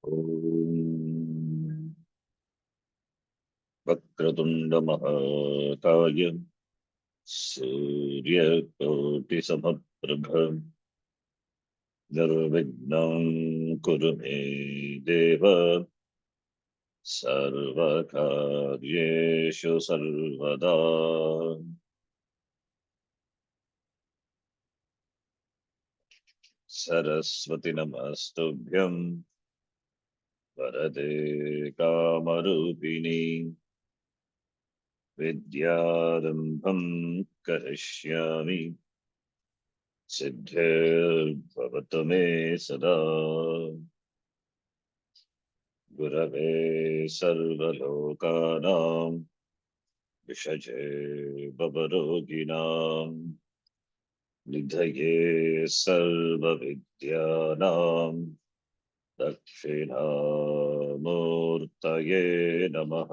ॐ वक्रतुण्डमहाकाय सूर्यकोटिसमप्रभ निर्विघ्नं कुरु मे देव सर्वकार्येषु सर्वदा। सरस्वती नमस्तुभ्यं वरदे कामरूपिणी विद्यारम्भं करिष्यामि सिद्धिर्भवतु मे सदा। गुरवे सर्वलोकानां विषजे भवरोगिणां निधये सर्वविद्यानां दक्षिणामूर्तये नमः।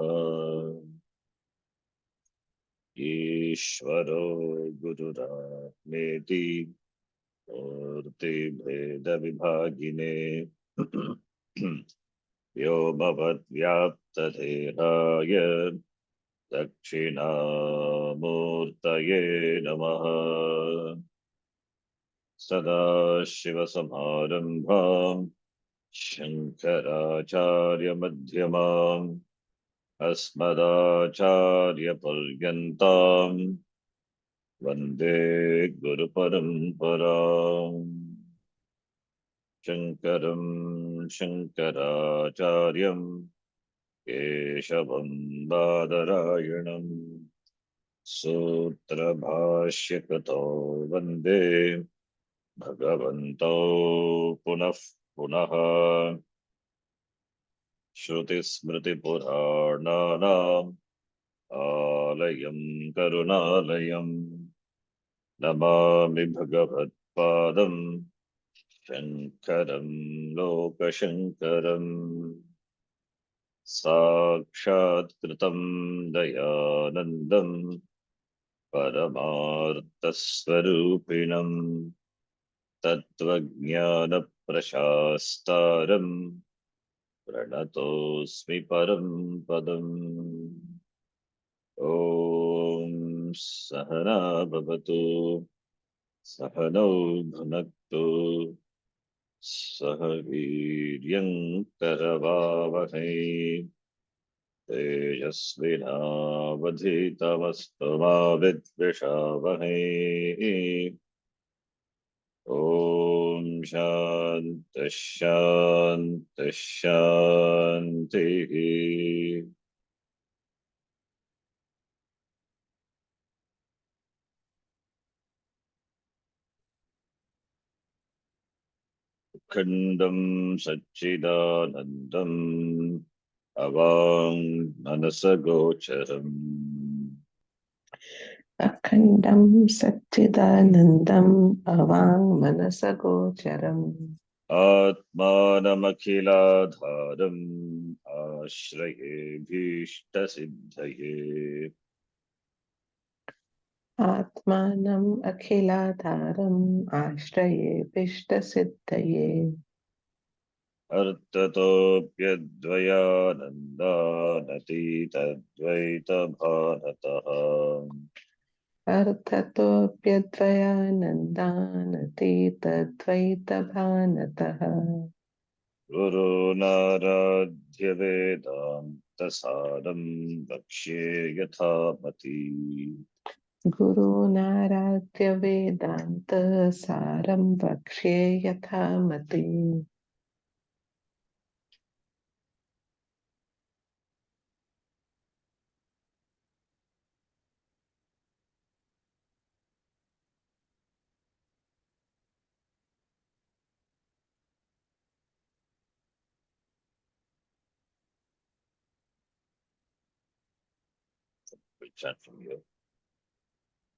ईश्वरो गुरुरात्मेति मूर्तिभेदविभागिने व्योमवद्व्याप्तदेहाय दक्षिणामूर्तये नमः। सदाशिवसमारम्भां शङ्कराचार्यमध्यमाम् अस्मदाचार्यपर्यन्तां वन्दे गुरुपरम्पराम्। शङ्करं शङ्कराचार्यं केशवं बादरायणं सूत्रभाष्यकृतो वन्दे भगवन्तौ पुनः पुनः। श्रुतिस्मृतिपुराणानाम् आलयं करुणालयं नमामि भगवत्पादं शङ्करं लोकशङ्करम्। साक्षात्कृतं दयानन्दं परमार्थस्वरूपिणं तत्त्वज्ञानप्रशास्तारं प्रणतोऽस्मि परं पदम्। ॐ सहना भवतु सहनौ भुनक्तु सह वीर्यं करवावहै तेजस्विनावधीतमस्तु मा विद्विषावहै। ॐ शान्तिः शान्तिः शान्तिः। अखण्डं सच्चिदानन्दम् अवाङ्मनसगोचरम् अखण्डं सच्चिदानन्दम् अवाङ्मनसगोचरम् आत्मानमखिलाधारम् आश्रये भीष्टसिद्धये। आत्मानम् अखिलाधारम् आश्रयेऽभीष्टसिद्धये। अर्थतोऽप्यद्वयानन्दानतीतद्वैतभानतः अर्थतोऽप्यद्वयानन्दानतीतद्वैतभानतः गुरुनाराध्य वेदान्तसारं वक्ष्ये यथामति। गुरूनाराध्य वेदान्तसारं वक्ष्ये यथामति।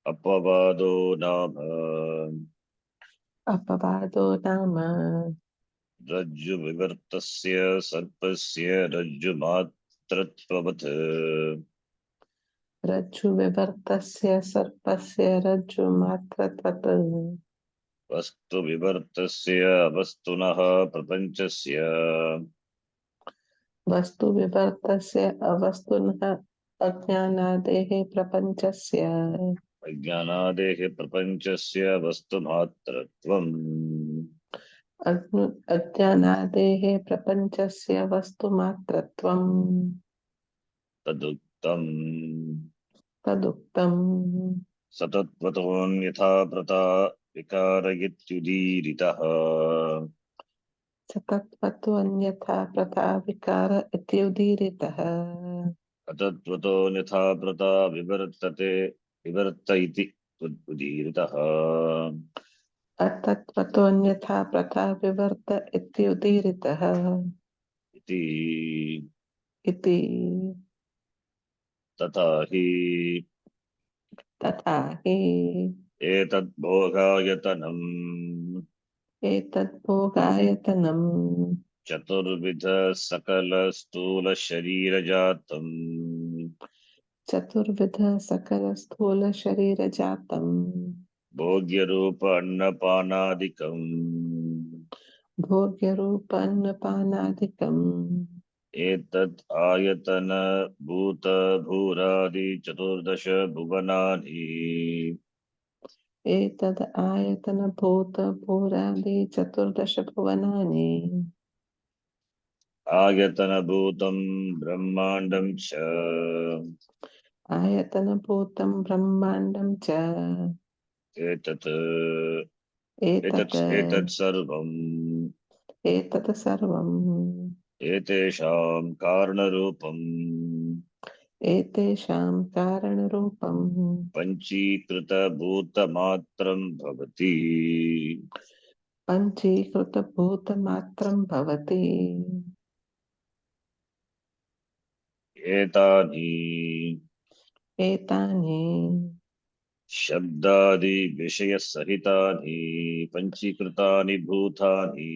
अपवादो नाम अपवादो नाम रज्जुविवर्तस्य सर्पस्य रज्जुमात्रत्ववत् रज्जुविवर्तस्य सर्पस्य रज्जुमात्रत्वत् वस्तुविवर्तस्य अवस्तुनः प्रपञ्चस्य वस्तु विवर्तस्य अवस्तुनः अज्ञानादेः प्रपञ्चस्य अज्ञानादेः प्रपञ्चस्य वस्तुमात्रत्वम् अज्ञानादेः प्रपञ्चस्य वस्तुमात्रत्वम् तदुक्तम् तदुक्तम् सतत्वतोऽन्यथा प्रता विकारयित्युदीरितः सतत्वतो अन्यथा प्रथा विकार इत्युदीरितः अतत्त्वतोऽन्यथा प्रता विवर्त इति उदीरितः अतत्वतो अन्यथा प्रथा विवर्त इत्युदीरितः इति इति तथा हि तथा हि एतद्भोगायतनम् एतद्भोगायतनम् चतुर्विध सकलस्थूलशरीरजातम् चतुर्विध सकलस्थूलशरीरजातम् भोग्यरूप अन्नपानादिकम् भोग्यरूपन्नपानादिकम् एतत् आयतन भूत भूरादि चतुर्दश भुवनानि एतद् आयतनभूत भूरादि चतुर्दश भुवनानि आयतनभूतं ब्रह्माण्डं च आयतनभूतं ब्रह्माण्डं च एतत् एतत् एतत् सर्वम् एतत् सर्वम् एतेषां कारणरूपम् एतेषां कारणरूपं पञ्चीकृतभूतमात्रं भवति पञ्चीकृतभूतमात्रं भवति एतानि एतानि शब्दादिविषयसहितानि पञ्चीकृतानि भूतानि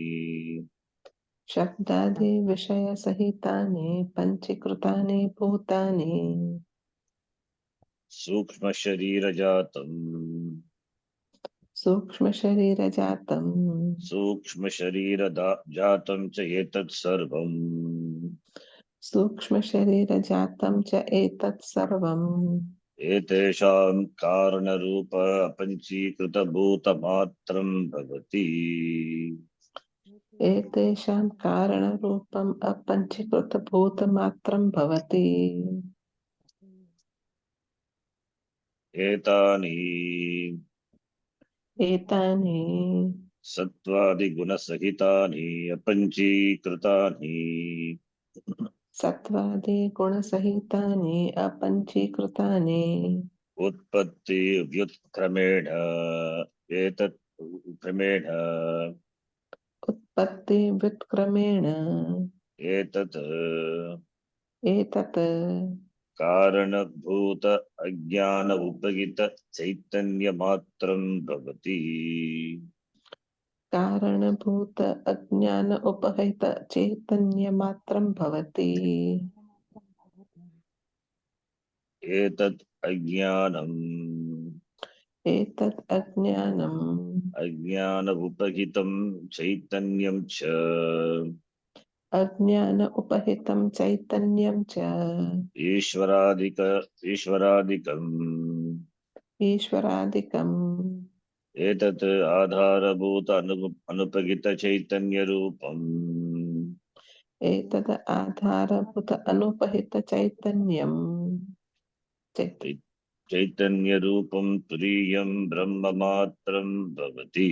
शब्दादिविषयसहितानि पञ्चीकृतानि भूतानि सूक्ष्मशरीरजातम् सूक्ष्मशरीरजातम् जातं च एतत् सर्वम् सूक्ष्मशरीरजातं च एतत् सर्वम् एतेषां कारणरूप अपञ्चीकृतभूतमात्रं भवति एतेषां कारणरूपम् अपञ्चीकृतभूतमात्रं भवति एतानि एतानि सत्त्वादिगुणसहितानि अपञ्चीकृतानि सत्त्वादिगुणसहितानि अपञ्चीकृतानि उत्पत्तिव्युत्क्रमेण एतत् क्रमेण उत्पत्तिव्युत्क्रमेण एतत् एतत् कारणभूत अज्ञान उपगित चैतन्यमात्रं भवति कारणभूत अज्ञान उपहित चैतन्यमात्रं भवति एतत् अज्ञानम् एतत् अज्ञानम् अज्ञान उपहितं चैतन्यं च अज्ञान उपहितं चैतन्यं च ईश्वरादिकम् ईश्वरादिकम् एतत् आधारभूत अनुपगित चैतन्यरूपम् एतद् आधारभूत अनुपहित चैतन्यम् चैतन्यरूपं तुरीयं ब्रह्ममात्रं भवति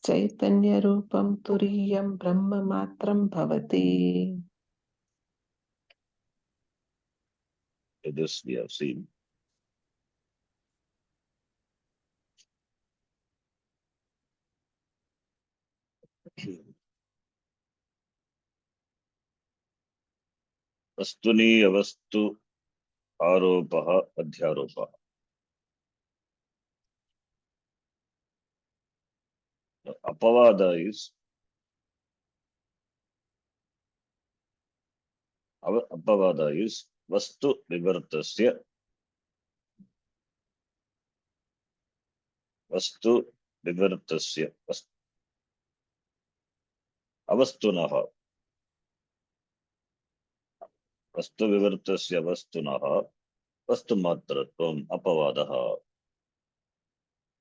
चैतन्यरूपं तुरीयं ब्रह्ममात्रं भवति This we have seen. वस्तुनि अवस्तु आरोपः अध्यारोपः. Apavada is vastu vivartasya avastunah वस्तु विवर्तस्य वस्तुनः वस्तु मात्रत्वम् अपवादः.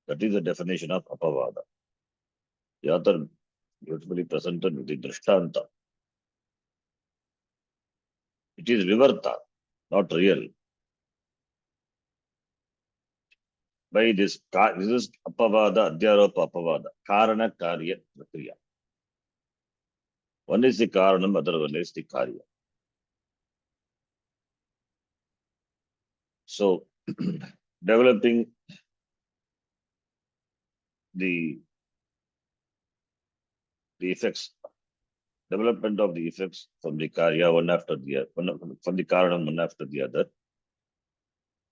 That is the definition of apavada. The author beautifully presented with the drishtanta. It is vivarta, not real. By this is apavada, adhyaropa apavada, karana karya prakriya. One is the karanam, other one is the karya. So, developing the effects, development of the effects from the karya one after the other, from the karanam one after the other,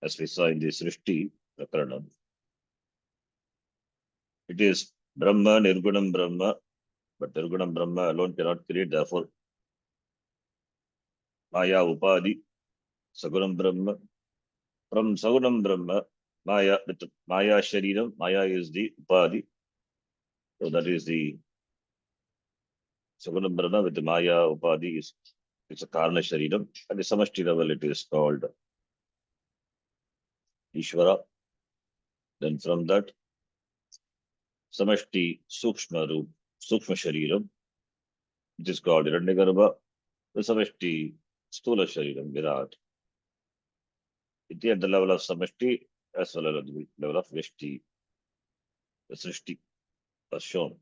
as we saw in the Srishti Prakaranam. It is Brahma, Nirgunam Brahma, but Nirgunam Brahma alone cannot create, therefore, Maya Upadi, Sagunam Brahma. From Sagunam Brahma, Maya, with Maya Shariram, Maya is the Upadi. So that is the Sagunam Brahma with the Maya Upadi is it's a Karna Shariram. At the Samashti level, it is called Ishvara. Then from that, Samashti Sukshma Roop, Sukshma Shariram, which is called Hiranyagarbha. The Samashti Stula Shariram, Virat. It is at the level of Samashti as well as at the level of Vishti. The Srishti was shown.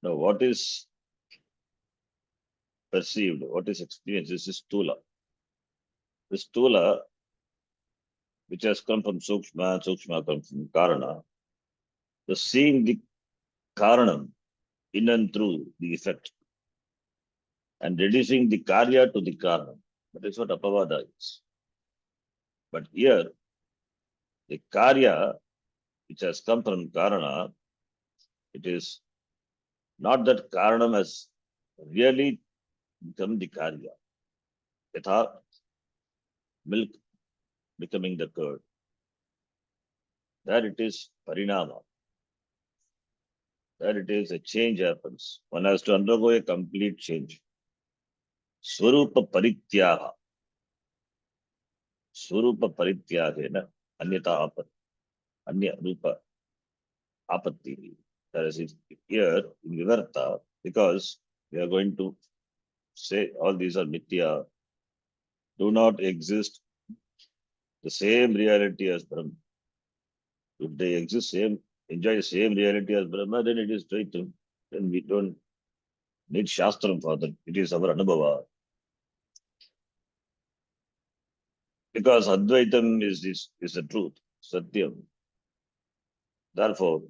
Now, what is perceived, what is experienced, this is Stula. The Stula, which has come from Sukshma, Sukshma comes from Karana. So seeing the Karanam in and through the effect and reducing the Karya to the Karanam. That is what Apavada is. But here, the Karya, which has come from Karana, it is not that Karanam has really become the Karya. Yatha, milk becoming the curd. There it is Parinama. There it is a change happens. One has to undergo a complete change. Swarupa Parityaha. Swarupa Parityagena Anyata Apat. Anya Rupa Apatti. That is here in Vivarta, because we are going to say all these are Mithya, do not exist the same reality as Brahma. If they exist enjoy the same reality as Brahma, then it is Dvaitam. Then we don't need Shastram for that. It is our Anubhava. Because Advaitam is the truth, Satyam. Therefore,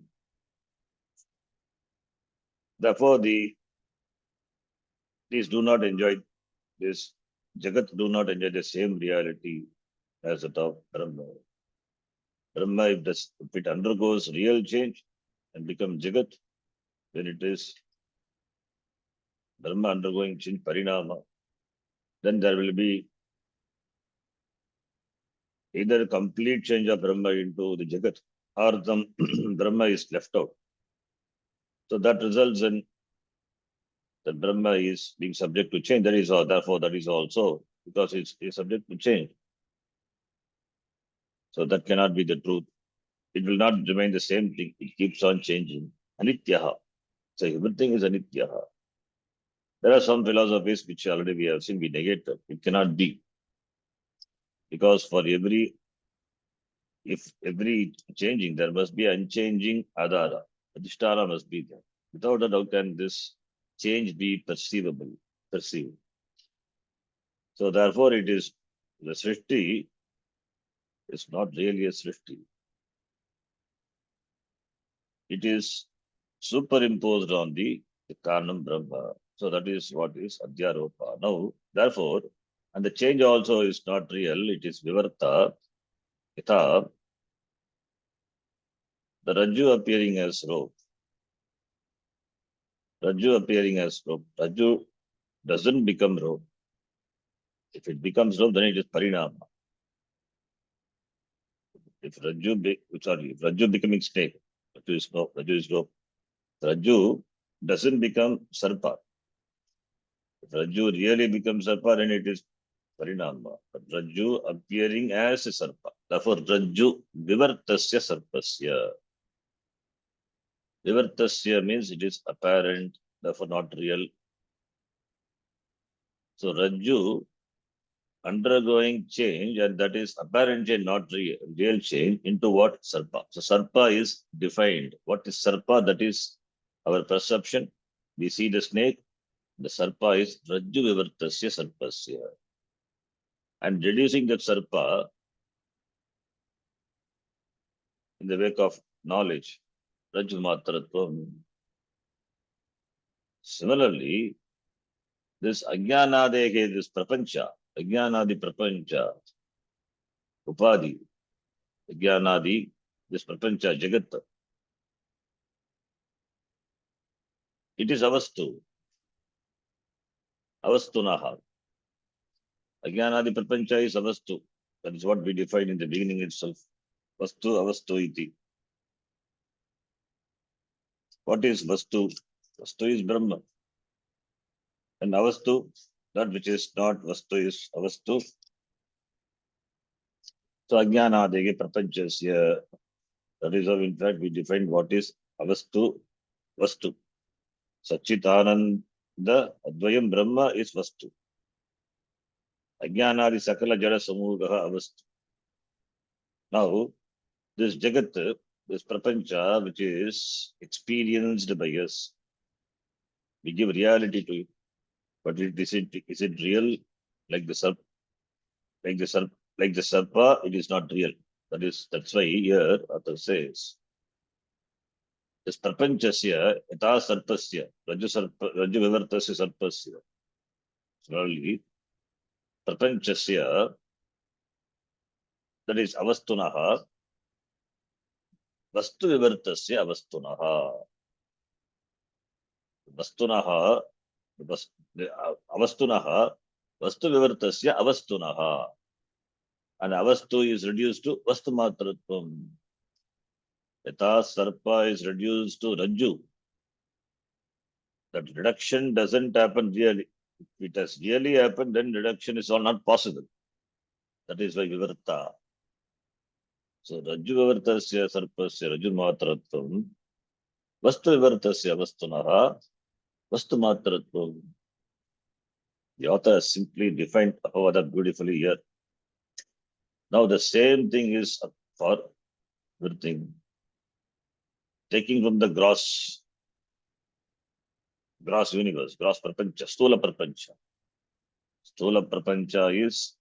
these do not enjoy this. Jagat do not enjoy the same reality as that of Brahma. Brahma, if it undergoes real change and becomes Jagat, then it is Brahma undergoing change, Parinama. Then there will be either a complete change of Brahma into the Jagat or some Brahma is left out. So that results in that Brahma is being subject to change. Therefore, that is also because it's subject to change. So that cannot be the truth. It will not remain the same thing. It keeps on changing. Anityaha. So everything is Anityaha. There are some philosophies which already we have seen, we negate them. It cannot be. Because for every changing, there must be unchanging Adhara. Adhisthana must be there. Without a doubt, can this change be perceived. So therefore, it is the Srishti is not really a Srishti. It is superimposed on the Karanam Brahma. So that is what is Adhyaropa. Now, therefore, and the change also is not real, it is Vivarta. Yatha, the Rajju appearing as rope. Rajju appearing as rope. Rajju doesn't become rope. If it becomes rope, then it is Parinama. If Rajju becoming snake, Rajju is rope. Rajju doesn't become Sarpa. If Rajju really becomes Sarpa, then it is Parinama. Rajju appearing as a sarpa. Therefore, Rajju vivartasya sarpasya. Vivartasya means it is apparent, therefore not real. So Rajju undergoing change, and that is apparent and not real change, into what? Sarpa. So Sarpa is defined. What is Sarpa? That is our perception. We see the snake. The Sarpa is Rajju vivartasya sarpasya. And reducing that Sarpa in the wake of knowledge, Rajju matratvam. Similarly, this Ajnanadeke, this prapancha, Ajnanadi prapancha, Upadi, Ajnanadi, this prapancha, Jagat, it is avastu, avastunaha. Ajnanadi prapancha is avastu. That is what we defined in the beginning itself. Vastu, avastu iti. What is vastu? Vastu is Brahma. And avastu, that which is not vastu is avastu. So Ajnanadeke prapanchasya. That is how, in fact, we defined what is avastu, vastu. Sachitananda Advayam Brahma is vastu. Ajnanadi Sakala Jada Samugaha avastu. Now, this Jagat, this Prapancha, which is experienced by us, we give reality to it. But is it real? Like the sarp, like the sarpa, it is not real. That's why here author says this Prapanchasya yata sarpasya, Rajju vivartasya sarpasya. Similarly, Prapanchasya, that is avastunaha, vastu vivartasya avastunaha. Vastunaha, avastunaha, vastu vivartasya avastunaha. And avastu is reduced to vastu matratvam. Yata sarpa is reduced to rajju. That reduction doesn't happen really. If it has really happened, then reduction is all not possible. That is why vivarta. So rajju vivartasya sarpasya rajju matratvam. Vastu vivartasya avastunaha. Vastu matratvam. The author has simply defined Apavada beautifully here. Now the same thing is for everything. Taking from the gross universe, gross prapancha, stula prapancha. Stula prapancha is,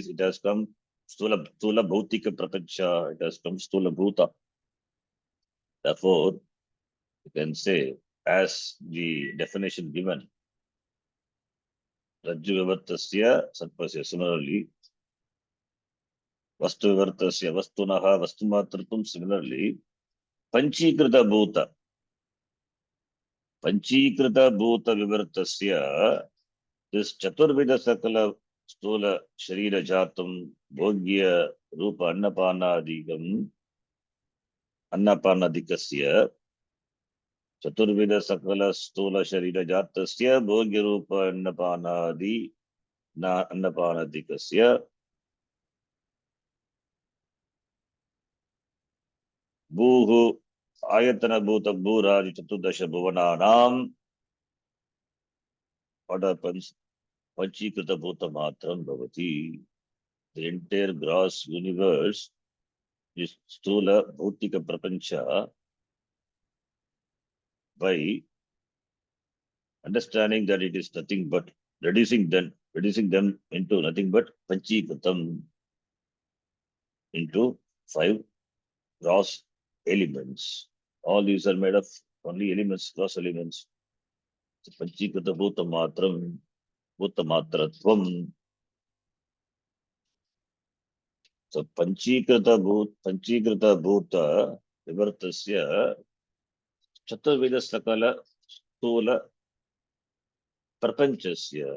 it has come, stula bhautika prapancha, it has come stula bhuta. Therefore, you can say, as the definition given, Rajju vivartasya sarpasya. Similarly, Vastu vivartasya vastunaha vastu matratvam. Similarly, Panchikrita bhuta vivartasya, this Chaturvida Sakala Stula Sharira Jatam Bhogya Rupa Annapanadikasya Chaturvida Sakala Stula Sharira Jatasya Bhogya Rupa Annapanadikasya Bhuhu Ayatnabh Bhuraj Chaturdasha Bhuvananam. What happens? Panchikrita Bhuta Matram Bhavati. The entire gross universe is Stula Bhautika Prapancha. By understanding that it is nothing but reducing them into nothing but Panchikritam, into 5 gross elements. All these are made of only elements, gross elements. So Panchikrita Bhuta Matratvam. So Panchikrita Bhuta Vivartasya Chaturveda Sakala Stula Prapanchasya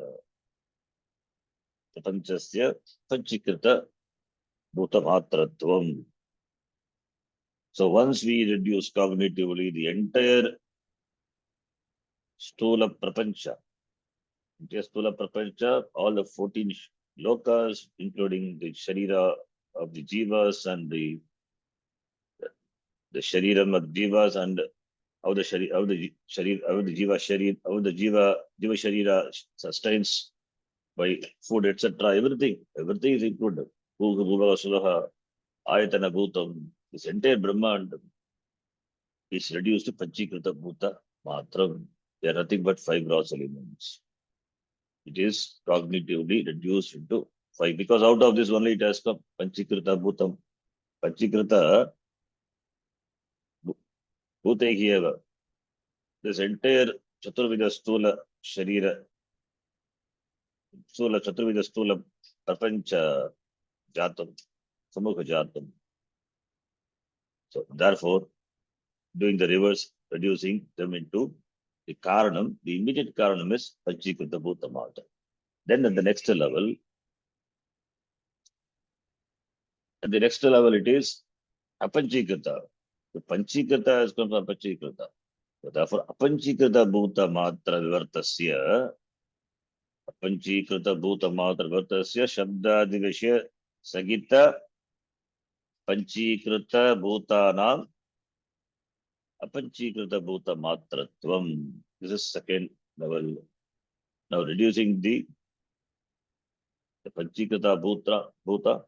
Panchikrita Bhuta Matratvam. So once we reduce cognitively the entire stula prapancha, Stula Prapancha, all the 14 lokas, including the Sharira of the Jivas and the Shariram of Jivas and how the Jiva Sharir, how the Jiva Sharira sustains by food, etc. Everything is included. Bhuga Bhuva Sulaha, Ayatana Bhutam, this entire Brahmand is reduced to Panchikrita Bhuta Matram. They are nothing but 5 gross elements. It is cognitively reduced into 5 because out of this only it has come Panchikrita Bhutam. Panchikrita Bhutekieva. This entire Chaturvida Stula Sharira, Stula Chaturvida Stula Prapancha Jatam, Samukha Jatam. So therefore, doing the reverse, reducing them into the Karanam, the immediate Karanam is Panchikrita Bhutamata. Then at the next level, it is Apanchikrita. The Panchikrita has come from Apanchikrita. So therefore, Apanchikrita Bhuta Matra Vivartasya, Apanchikrita Bhuta Matra Vivartasya, Shabdadivishya Sagita Panchikrita Bhutanam Apanchikrita Bhuta Matratvam. This is second level. Now reducing the Panchikrita Bhuta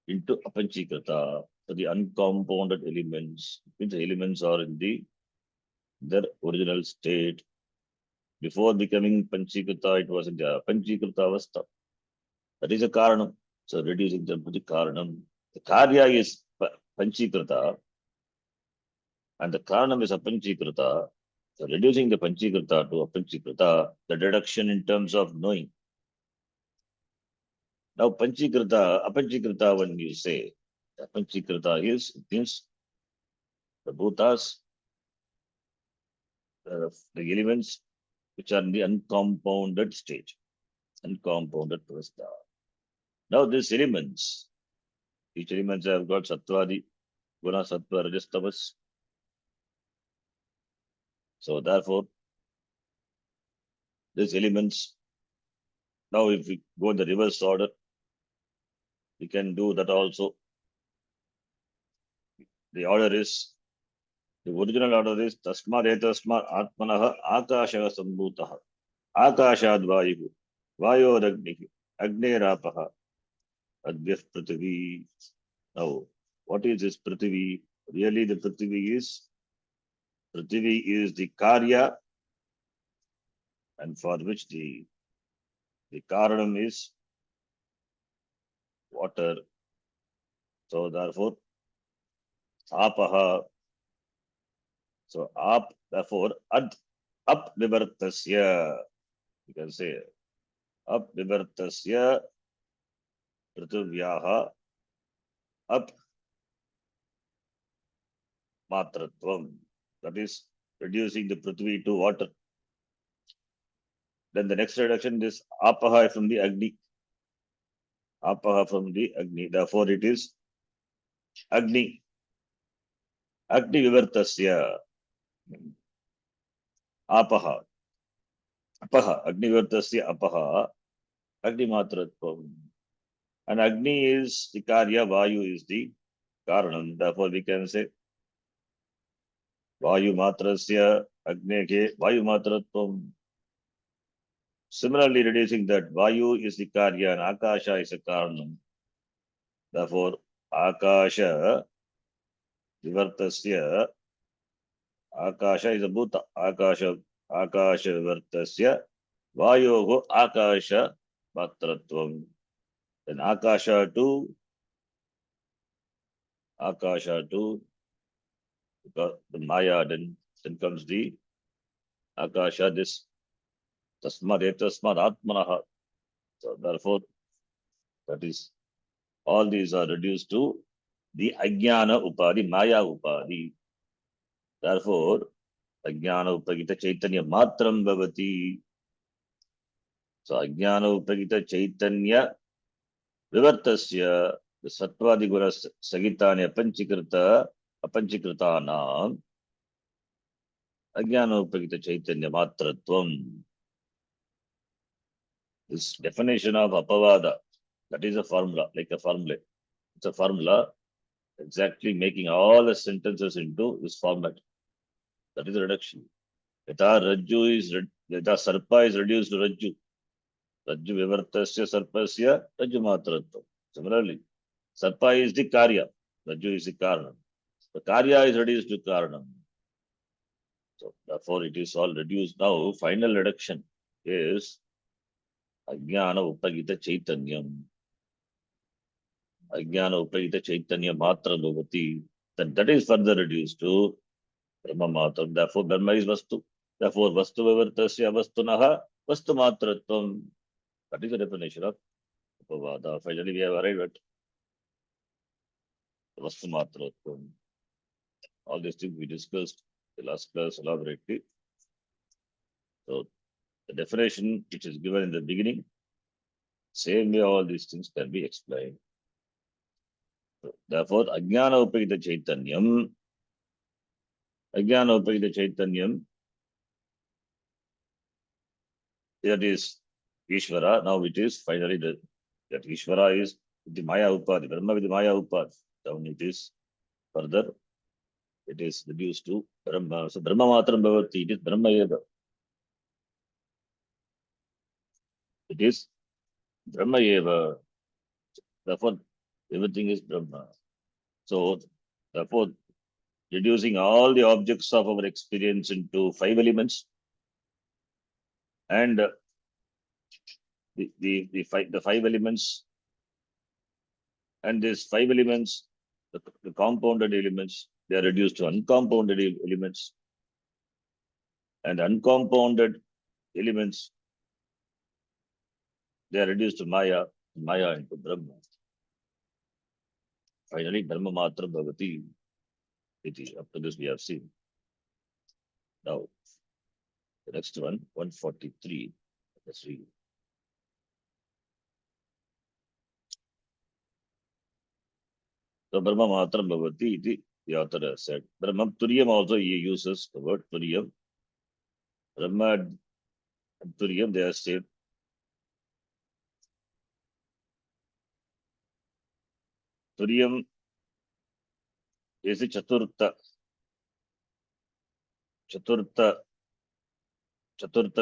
into Apanchikrita. So the uncompounded elements, the elements are in their original state. Before becoming Panchikrita, it was in the Panchikrita Avastha. That is a Karanam. So reducing them to the Karanam. The Karya is Panchikrita and the Karanam is Apanchikrita. So reducing the Panchikrita to Apanchikrita, the deduction in terms of knowing. Now Panchikrita, Apanchikrita, when you say Apanchikrita is, it means the bhutas, the elements which are in the uncompounded stage, uncompounded prastha. Now these elements, each elements have got Sattvadi, Guna, Sattva, Rajas, Tamas. So therefore, these elements, now if we go in the reverse order, we can do that also. The order is, the original order is Tasmad Etasmad Atmanaha Akashaha Sambhutaha Akashad Vayu Vayo Ragnihi Agnerapaha Advyas Prithivi. Now, what is this Prithivi? Really, the Prithivi is the Karya, and for which the Karanam is water. So therefore, Apaha. So therefore, Up Vivartasya. You can say Up Vivartasya Prithivyaha Up Matratvam. That is reducing the Prithvi to water. Then the next reduction is Apaha from the Agni. Apaha from the Agni. Therefore, it is Agni. Agni Vivartasya. Apaha. Apaha. Agni Vivartasya Apaha. Agni Matratvam. And Agni is the Karya, Vayu is the Karanam. Therefore, we can say Vayu Matrasya Agneke Vayu Matratvam. Similarly, reducing that Vayu is the Karya and Akasha is a Karanam. Therefore, Akasha Vivartasya Akasha is a Bhuta. Akasha Vivartasya Vayogo Akasha Matratvam. Then Akasha to because the Maya, then comes the Akasha, this Tasmad Etasmad Atmanaha. So therefore, that is, all these are reduced to the Ajnana Upadi, Maya Upadi. Therefore, Ajnana Upagita Chaitanya Matram Bhavati. So Ajnana Upagita Chaitanya Vivartasya, the Sattvadi Guna Sagitanya Apanchikritanam Ajnana Upagita Chaitanya Matratvam. This definition of apavada, that is a formula, like a formula. It's a formula exactly making all the sentences into this format. That is a reduction. Yata sarpa is reduced to rajju. Rajju vivartasya sarpasya rajju matratvam. Similarly, sarpa is the karya. Rajju is the karanam. The karya is reduced to karanam. So therefore it is all reduced. Now final reduction is ajnana upagita chaitanyam. Ajnana upagita chaitanya matra bhavati. Then that is further reduced to Brahma matram. Therefore Brahma is vastu. Therefore vastu vivartasya vastunaha vastu matratvam. That is the definition of upavada. Finally we have arrived at vastu matratvam. All these things we discussed in the last class elaborately. So the definition which is given in the beginning, same way all these things can be explained. So, therefore, ajnana upagita chaitanyam, that is Ishvara. Now it is finally that Ishvara is the Maya Upadhi, Brahma with the Maya Upadhi. Down it is further, it is reduced to Brahma. So Brahma matram bhavati, it is Brahma eva. It is Brahma eva. Therefore, everything is Brahma. So, therefore, reducing all the objects of our experience into 5 elements, and the 5 elements, and these 5 elements, the compounded elements, they are reduced to uncompounded elements, and uncompounded elements, they are reduced to Maya into Brahma. Finally, Brahma Matra Bhavati. Up to this we have seen. Now, the next one, 143. Let's read. So, Brahma Matra Bhavati, the author has said. Brahma Turiyam also he uses the word Turiyam. Brahma and Turiyam, they are said. Turiyam is the Chaturtha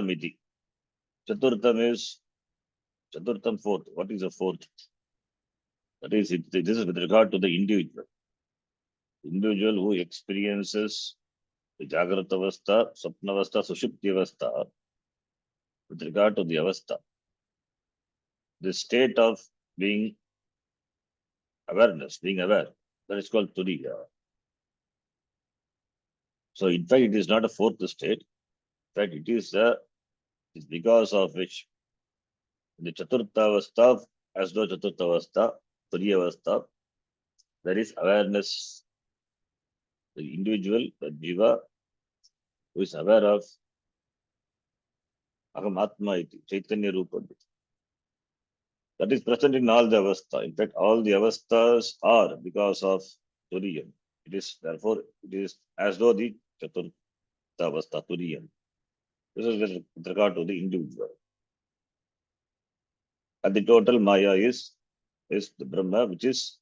Miti. Chaturtham is Chaturtham fourth. What is the fourth? That is, this is with regard to the individual. Individual who experiences the Jagrata Avastha, Sapna Avastha, Sushupti Avastha, with regard to the Avastha. The state of being awareness, being aware, that is called Turiya. So, in fact, it is not a fourth state. In fact, it is because of which the Chaturtha Avastha, as though Chaturtha Avastha, Turiya Avastha, there is awareness. The individual, the Jiva, who is aware of Aham Atma iti, Chaitanya Rupa. That is present in all the avastha. In fact, all the avasthas are because of Turiyam. It is, therefore, it is as though the Chaturtha Avastha, Turiyam. This is with regard to the individual. And the total Maya is the Brahma, which is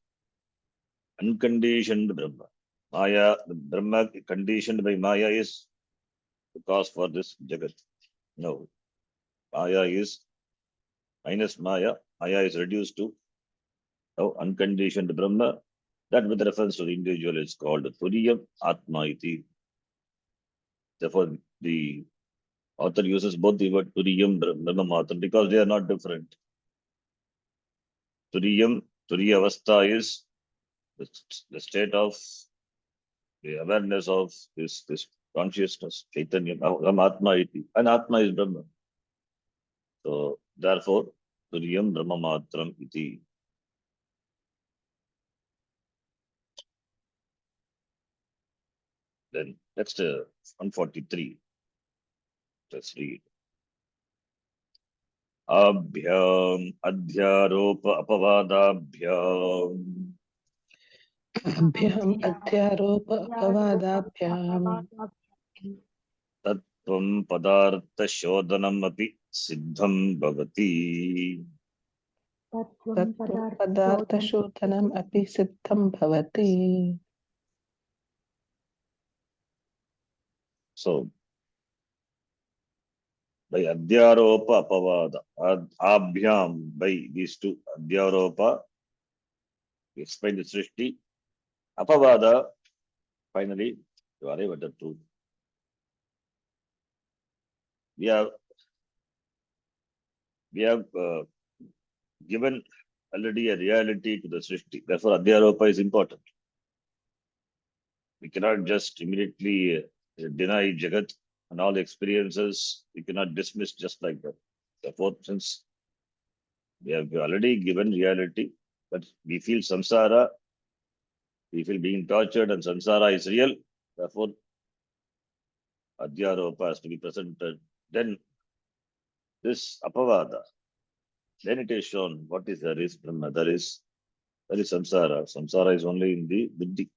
unconditioned Brahma. Maya, the Brahma conditioned by Maya is the cause for this Jagat. No. Maya is minus Maya. Maya is reduced to unconditioned Brahma. That with reference to the individual is called Turiyam Atma iti. Therefore, the author uses both the word Turiyam Brahma Matra because they are not different. Turiya Avastha is the state of the awareness of this consciousness, Chaitanya, Atma iti, and Atma is Brahma. So, therefore, Turiyam Brahma Matram iti. Then, next 143. Let's read. Abhyam adhyaropa apavadabhyam अभ्याम अध्यारोप अपवादाभ्याम त्वं पदार्थशोधनम् अपि सिद्धं भवति तत्त्वं पदार्थशोधनम् अपि सिद्धं भवति. So by adhyaropa apavada, abhyam, by these two, adhyaropa, explain the srishti, apavada, finally you arrive at the truth. We have given already a reality to the srishti. Therefore, adhyaropa is important. We cannot just immediately deny Jagat and all experiences. We cannot dismiss just like that. Therefore, since we have already given reality, but we feel samsara, we feel being tortured, and samsara is real. Therefore, adhyaropa has to be presented. Then this apavada, then it is shown what is there is Brahma, there is samsara. Samsara is only in the buddhi.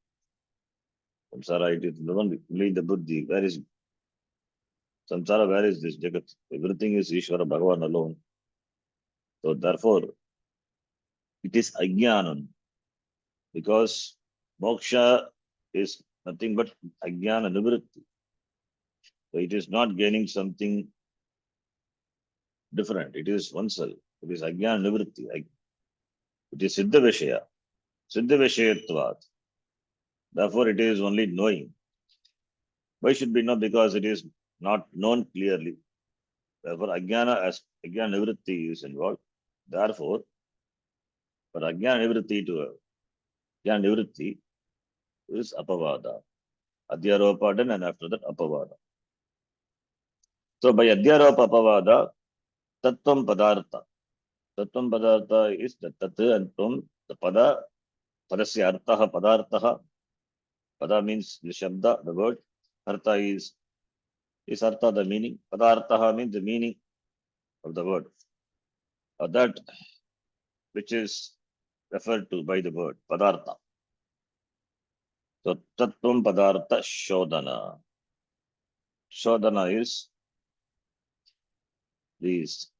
Samsara, it is only in the buddhi. Where is samsara? Where is this Jagat? Everything is Ishvara Bhagavan alone. So therefore, it is ajnanam, because moksha is nothing but ajnana nivritti. So it is not gaining something different. It is oneself. It is ajnana nivritti. It is siddha vishaya. Siddha vishayatvat. Therefore, it is only knowing. Why should be known? Because it is not known clearly. Therefore, ajnana as ajnana nivritti is involved. Therefore, for ajnana nivritti to ajnana nivritti is apavada. Adhyaropa done, and after that apavada. So by adhyaropa apavada, tattvam padartha. Tattvam padartha is the tat and tvam, the pada, padasya arthaha padarthaha. Pada means the shabda, the word. Artha is artha, the meaning. Padarthaha means the meaning of the word. Or that which is referred to by the word, padartha. So tattvam padartha shodhana. Shodhana is these.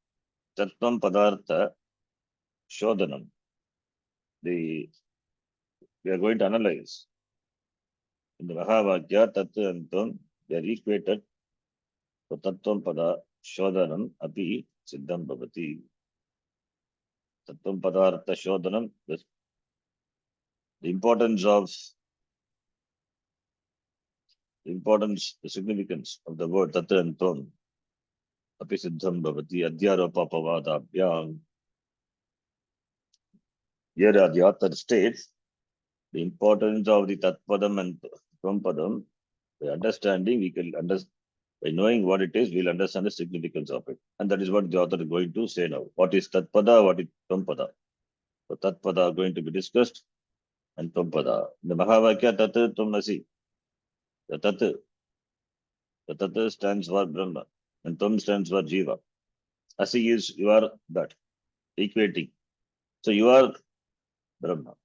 Tattvam padartha shodhanam. We are going to analyze. In the Mahavakya, Tattva and Tvam, they are equated. So Tattvam Pada Shodhanam Api Siddham Bhavati. Tattvam Padartha Shodhanam, the the significance of the word Tattva and Tvam, Api Siddham Bhavati, Adhyaropa Pavadabhyam. Here the author states the importance of the Tatpadam and Tvam by understanding, we can understand. By knowing what it is, we'll understand the significance of it. And that is what the author is going to say now. What is Tatpada, what is Tvam-pada? So Tatpada are going to be discussed, and Tvam-pada. In the Mahavakya, Tat Tvam-asi. The Tat stands for Brahma, and Tvam stands for Jiva. Asi is you are that, equating. So you are Brahma.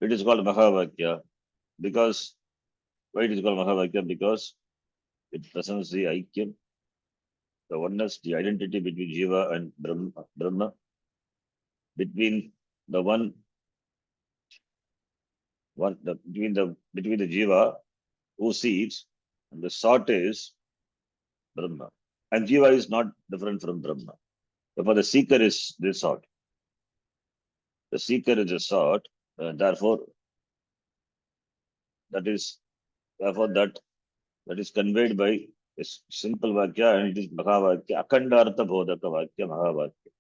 It is called Mahavakya because, why it is called Mahavakya? Because it presents the Aikyam, the oneness, the identity between Jiva and Brahma, between the between the Jiva who sees, and the sort is Brahma. And Jiva is not different from Brahma. Therefore, the seeker is this sort. The seeker is a sort, therefore, that is conveyed by a simple Vakya, and it is Mahavakya, Akhandartha Bodhaka Vakya, Mahavakya.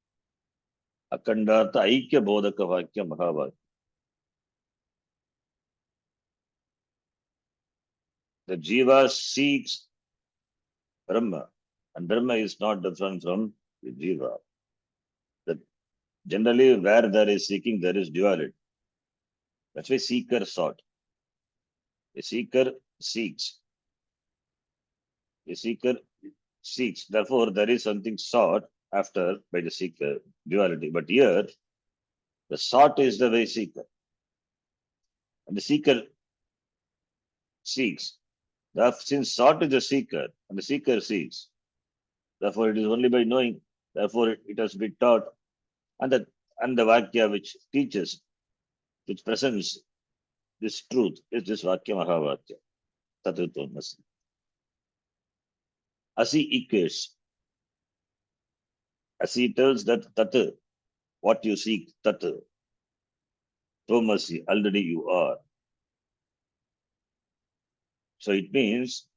Akhandartha Aikya Bodhaka Vakya, Mahavakya. The Jiva seeks Brahma, and Brahma is not different from the Jiva. That generally, where there is seeking, there is duality. That's why seeker sought. A seeker seeks. A seeker seeks. Therefore, there is something sought after by the seeker, duality. But here, the sought is the way seeker. And the seeker seeks. Therefore, since sought is the seeker, and the seeker seeks, therefore it is only by knowing, therefore it has been taught, and the Vakya which teaches, which presents this truth is this Vakya Mahavakya. Tattvatomasi. Asi equates. Asi tells that Tat, what you seek, Tat, Tomasi, already you are. So it means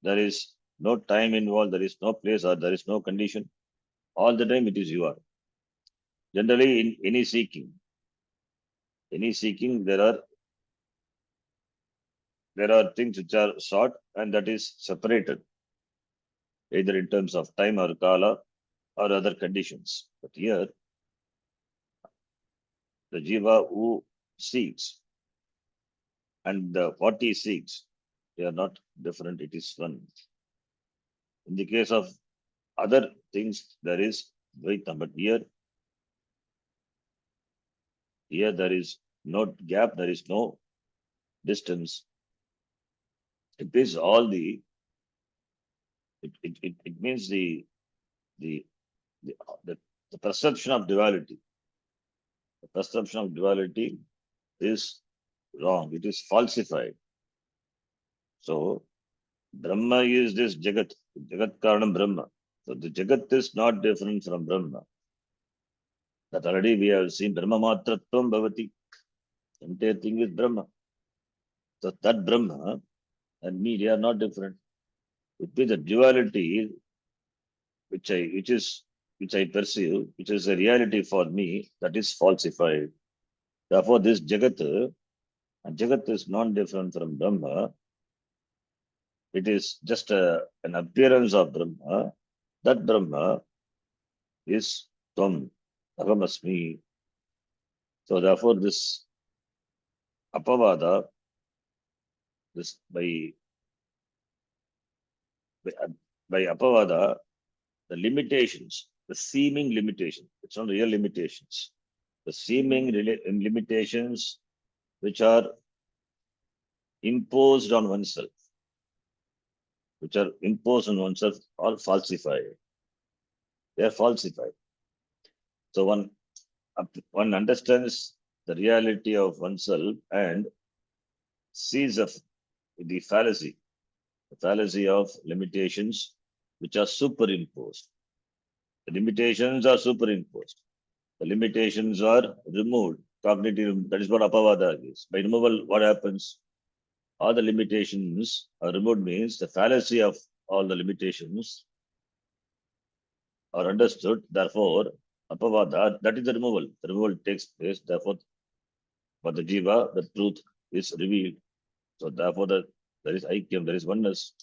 there is no time involved, there is no place, or there is no condition. All the time it is you are. Generally, in any seeking, there are things which are sought and that is separated, either in terms of time or kala or other conditions. But here, the jiva who seeks and what he seeks, they are not different, it is one. In the case of other things, there is Dvaitam, but here there is no gap, there is no distance. It is all it means the perception of duality. The perception of duality is wrong, it is falsified. So, Brahma is this Jagat Karanam Brahma. So, the Jagat is not different from Brahma. That already we have seen Brahma Matratvam Bhavati. Entire thing is Brahma. So, that Brahma and me, they are not different. It means the duality which I perceive, which is a reality for me, that is falsified. Therefore, this Jagat, and Jagat is not different from Brahma. It is just an appearance of Brahma. That Brahma is Tvam, Ahamasmi. So therefore, this Apavada, this by Apavada, the limitations, the seeming limitations, it's not real limitations, the seeming limitations which are imposed on oneself, are falsified. They are falsified. So one understands the reality of oneself and sees the fallacy of limitations which are superimposed. The limitations are superimposed. The limitations are removed. Cognitive, that is what Apavada is. By removal, what happens? All the limitations are removed means the fallacy of all the limitations are understood. Therefore, Apavada, that is the removal. The removal takes place. Therefore, for the Jiva, the truth is revealed. So therefore, there is Aikyam, there is oneness.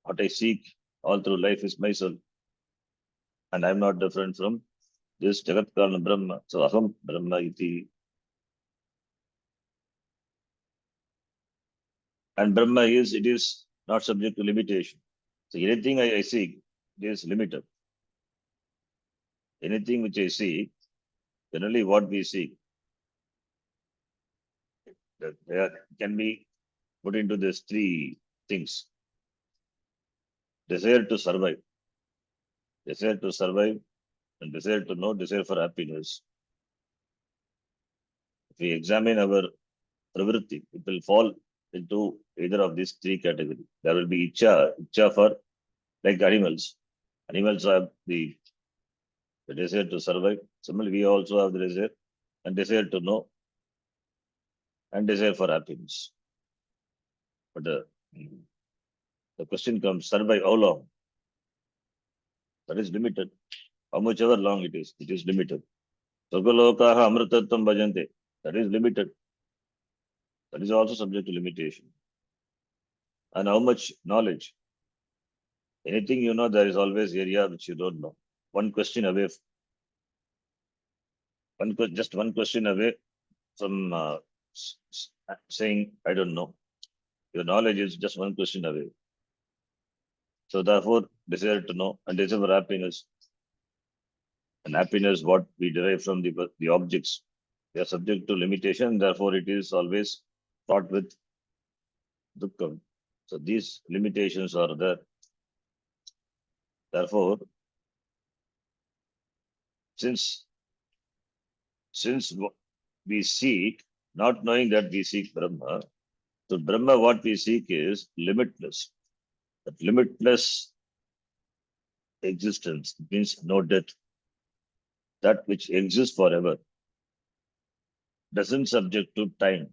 What I seek all through life is myself. And I am not different from this Jagat Karana Brahma. So Aham Brahma iti. And Brahma it is not subject to limitation. So anything I seek, it is limited. Anything which I seek, generally what we seek, that can be put into these three things. Desire to survive, and desire to know, desire for happiness. If we examine our pravritti, it will fall into either of these three categories. There will be icha for like animals. Animals have the desire to survive. Similarly, we also have the desire and desire to know and desire for happiness. But the question comes, survive how long? That is limited. How much ever long it is limited. Sargalokaha amritatvam bhajante. That is limited. That is also subject to limitation. And how much knowledge? Anything you know, there is always area which you don't know. One question away. Just one question away from saying, I don't know. Your knowledge is just one question away. So therefore, desire to know and desire for happiness. And happiness, what we derive from the objects, they are subject to limitation. Therefore, it is always fraught with dukkam. So these limitations are there. Therefore, since we seek, not knowing that we seek Brahma, so Brahma, what we seek is limitless. That limitless existence means no death. That which exists forever, doesn't subject to time,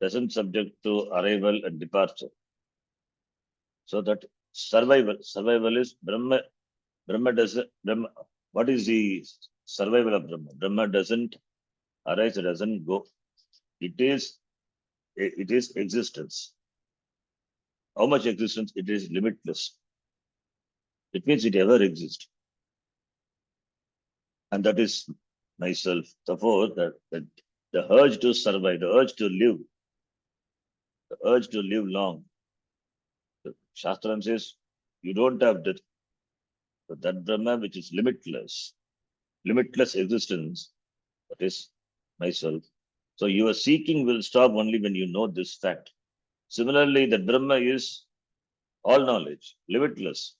doesn't subject to arrival and departure. So that survival is Brahma. Brahma doesn't, Brahma, what is the survival of Brahma? Brahma doesn't arise, it doesn't go. It is existence. How much existence? It is limitless. It means it ever exists. And that is myself. Therefore, that the urge to survive, the urge to live long. The Shastram says, you don't have that. But that Brahma which is limitless existence, that is myself. So your seeking will stop only when you know this fact. Similarly, that Brahma is all knowledge, limitless.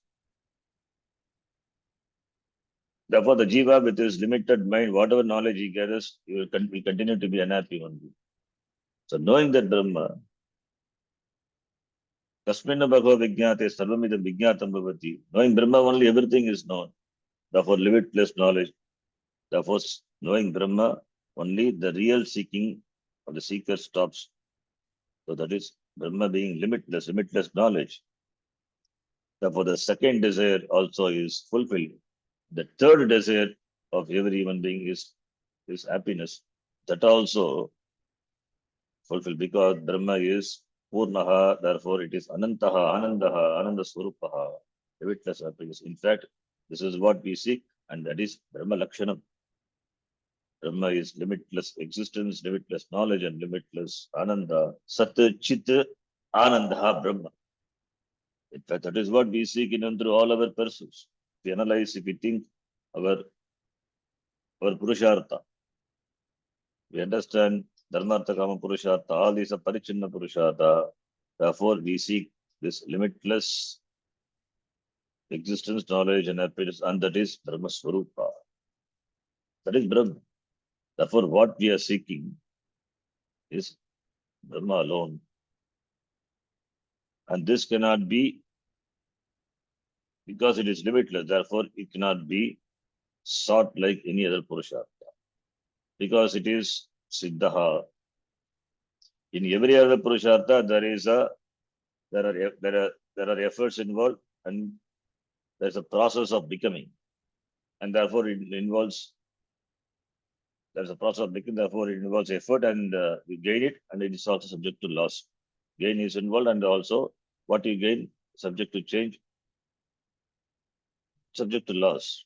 Therefore, the jiva with his limited mind, whatever knowledge he gathers, he will continue to be unhappy only. So knowing that Brahma, Tasmina Bhagava Vijñate Sarvamidam Vijñatam Bhavati, knowing Brahma only everything is known. Therefore, limitless knowledge. Therefore, knowing Brahma, only the real seeking of the seeker stops. So that is Brahma being limitless knowledge. Therefore, the second desire also is fulfilled. The third desire of every human being is happiness. That also fulfilled because Brahma is Purnaha, therefore it is Anantaha, Anandaha, Ananda Swarupaha, limitless happiness. In fact, this is what we seek, and that is Brahma Lakshanam. Brahma is limitless existence, limitless knowledge, and limitless Ananda. Sat Chit Anandaha Brahma. In fact, that is what we seek in and through all our pursuits. If we analyze, if we think our Purushartha, we understand Dharmartha Kama Purushartha, all these are Parichinna Purushartha. Therefore, we seek this limitless existence, knowledge, and happiness, and that is Brahma Swarupa. That is Brahma. Therefore, what we are seeking is Brahma alone. And this cannot be, because it is limitless, therefore it cannot be sought like any other Purushartha. Because it is Siddhaha. In every other Purushartha, there are efforts involved, and there's a process of becoming. And therefore there's a process of becoming, therefore it involves effort, and you gain it, and it is also subject to loss. Gain is involved, and also what you gain subject to change, subject to loss.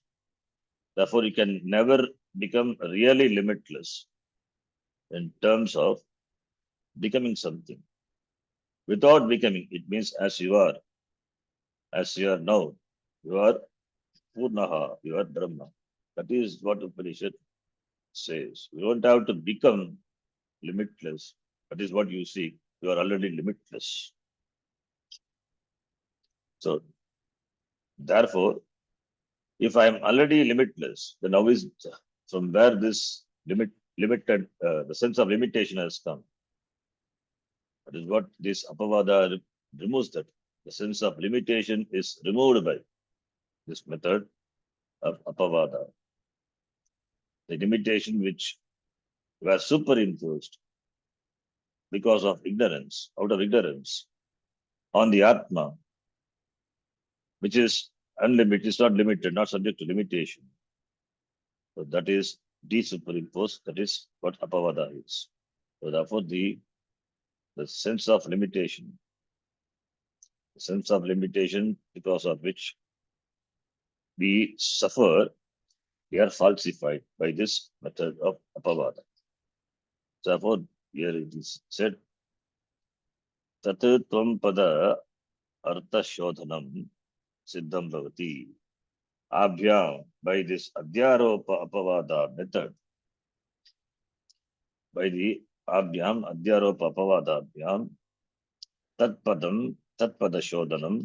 Therefore, you can never become really limitless in terms of becoming something. Without becoming, it means as you are now, you are Purnaha, you are Brahma. That is what Upanishad says. You don't have to become limitless. That is what you seek. You are already limitless. So, therefore, if I am already limitless, then how is from where this limited, the sense of limitation has come? That is what this apavada removes, that the sense of limitation is removed by this method of apavada. The limitation which were superimposed because of ignorance, out of ignorance, on the Atma, which is unlimited, is not limited, not subject to limitation. So that is de-superimposed, that is what apavada is. So therefore the sense of limitation, because of which we suffer, they are falsified by this method of apavada. Therefore, here it is said, Tat Tvam Pada Artha Shodhanam Siddham Bhavati. Abhyam, by this Adhyaropa Apavada method, by the Abhyam, Adhyaropa Apavada Abhyam, तत्पदम तत्पद शोधनम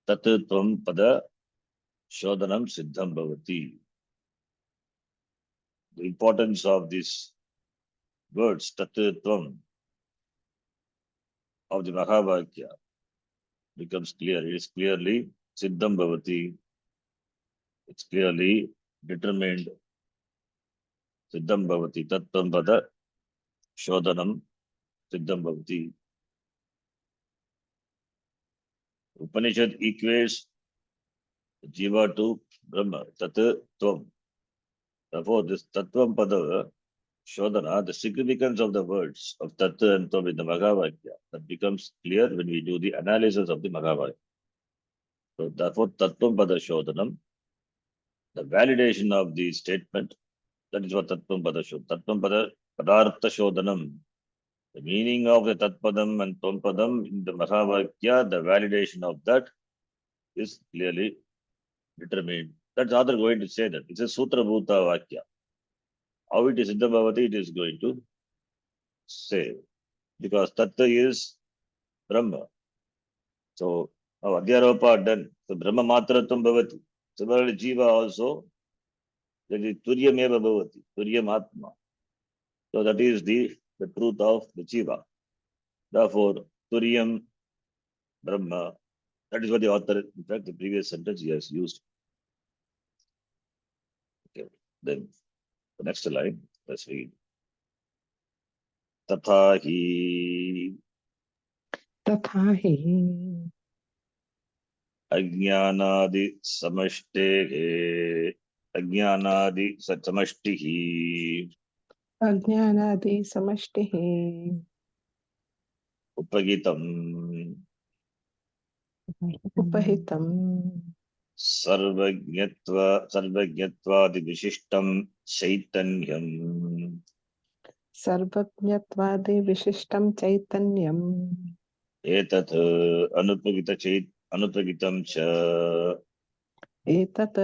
तत् त्वं पद शोधनम सिद्धम भवति. The importance of these words tat tvam of the Mahavakya becomes clear. It is clearly siddham bhavati. It's clearly determined. Siddham bhavati. Tattvam pada shodhanam siddham bhavati. Upanishad equates jiva to Brahma. Tat tvam. Therefore, this tattvam pada shodhana, the significance of the words of tat and tvam in the Mahavakya, that becomes clear when we do the analysis of the Mahavakya. So therefore, tattvam pada shodhanam, the validation of the statement, that is what tattvam pada shodhanam. Tattvam pada padartha shodhanam. The meaning of the tatpadam and tvam in the Mahavakya, the validation of that is clearly determined. That's how they're going to say that. It's a sutra bhuta vakya. How it is siddha bhavati, it is going to say. Because tattva is Brahma. So now adhyaropa are done. So Brahma matratvam bhavati. Similarly, jiva also, that is turyam eva bhavati. Turyam atma. So that is the truth of the jiva. Therefore, turyam Brahma. That is what the author, in fact, the previous sentence he has used. Okay. Then the next line, let's read. Tatha hi तथा हि ajnanadi samashtehe ajnanadi samashtihi अज्ञानादि समष्टिः upagitam उपहितं sarvajñatvadi vishishtam chaitanyam सर्वज्ञत्वादि विशिष्टं चैतन्यम् etat anupagitam cha एतत्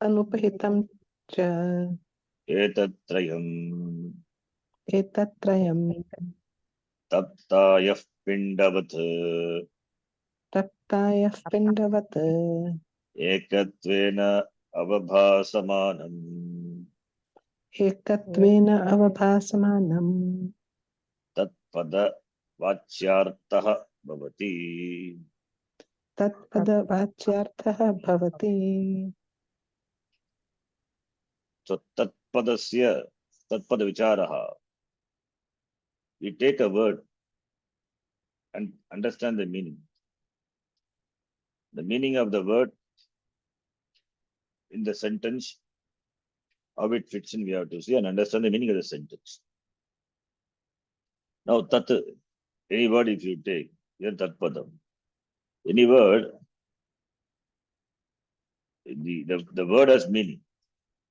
अनुपहितं च etatrayam एतत्त्रयम् taptayah pindavat तप्तायः पिण्डवत् ekatvena avabhasamanam एकत्वेन अवभासमानम् tatpada vachyartah bhavati. तत्पदवाच्यार्थः भवति. So tatpadasya tatpada vicharaha. We take a word and understand the meaning. The meaning of the word in the sentence, how it fits in, we have to see and understand the meaning of the sentence. Now, tat, any word if you take, here tatpadam, any word, the word has meaning.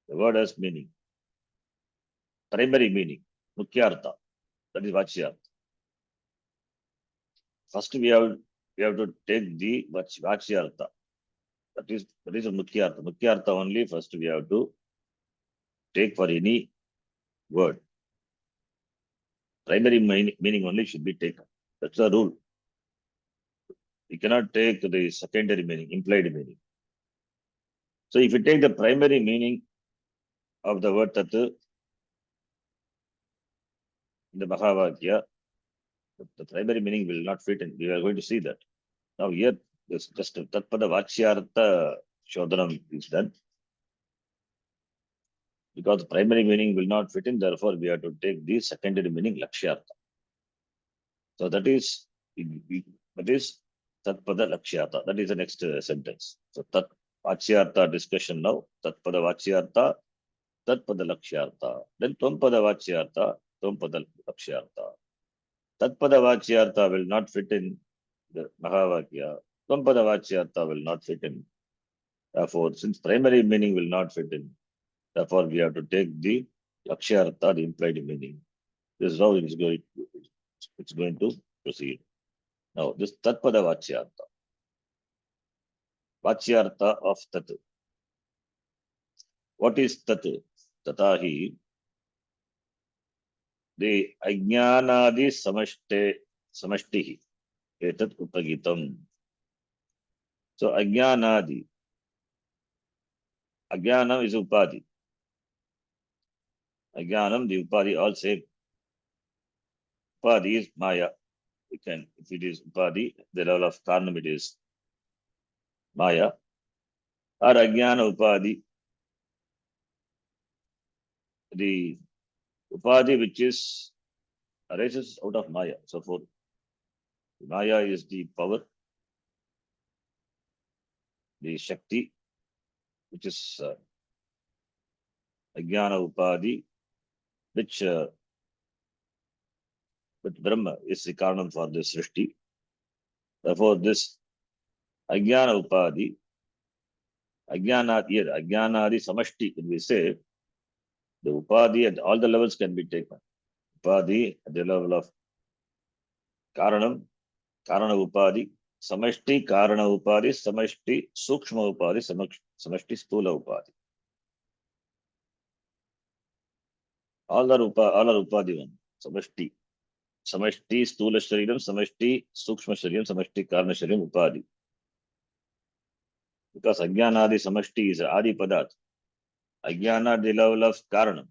The word has meaning. Primary meaning, mukyartha, that is vachyartha. First we have to take the vachyartha. That is a mukyartha. Mukyartha only first we have to take for any word. Primary meaning only should be taken. That's the rule. You cannot take the secondary meaning, implied meaning. So if you take the primary meaning of the word tat in the Mahavakya, the primary meaning will not fit in. We are going to see that. Now here, this just tatpada vachyartha shodhanam is done. Because the primary meaning will not fit in, therefore we have to take the secondary meaning lakshyartha. So that is tatpada lakshyartha. That is the next sentence. So tat vachyartha discussion now. Tatpada vachyartha, tatpada lakshyartha. Then tvam-pada vachyartha, tvam-pada lakshyartha. Tatpada vachyartha will not fit in the Mahavakya. Tvam-pada vachyartha will not fit in. Therefore, since primary meaning will not fit in, therefore we have to take the lakshyartha, the implied meaning. This is how it's going to proceed. Now, this tatpada vachyartha. Vachyartha of tat. What is tat? Tatahi the ajnanadi samashti etat upagitam. So ajnanadi, ajnanam is upadi. Ajnanam, the upadi, all same. Upadi is maya. We can, if it is upadi, the level of karanam it is maya. Or ajnana upadi, the upadi which is arises out of maya. So for maya is the power, the shakti, which is ajnana upadi, which but Brahma is the karanam for this srishti. Therefore, this ajnana upadi, ajnanadi samashti, when we say, the upadi at all the levels can be taken. Upadi at the level of karanam, karana upadi, samashti, karana upadi, samashti, sukshma upadi, samashti, stula upadi. All are upadi one. Samashti. Samashti, stula shariram, samashti, sukshma shariram, samashti, karana shariram, upadi. Because ajnanadi samashti is adi padat. Ajnana at the level of karanam.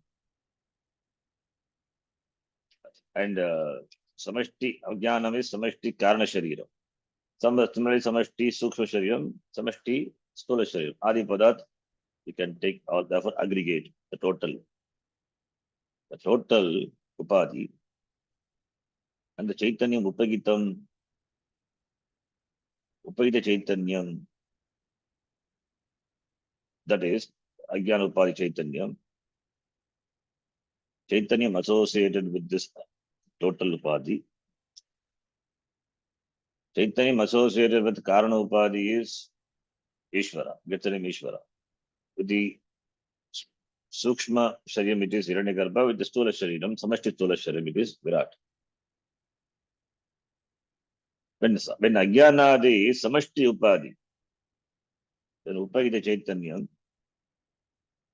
And samashti, ajnanam is samashti, karana shariram. Similarly, samashti, sukshma shariram, samashti, stula shariram. Adi padat, you can take all, therefore aggregate the total. The total upadi. And the chaitanyam upagitam, upagita chaitanyam, that is ajnana upadi chaitanyam. Chaitanyam associated with this total upadi. Chaitanyam associated with karana upadi is Ishvara, gets the name Ishvara. With the sukshma shariram it is Hiranyagarbha, with the stula shariram, samashti stula shariram it is Virat. When ajnanadi is samashti upadi, then upagita chaitanyam,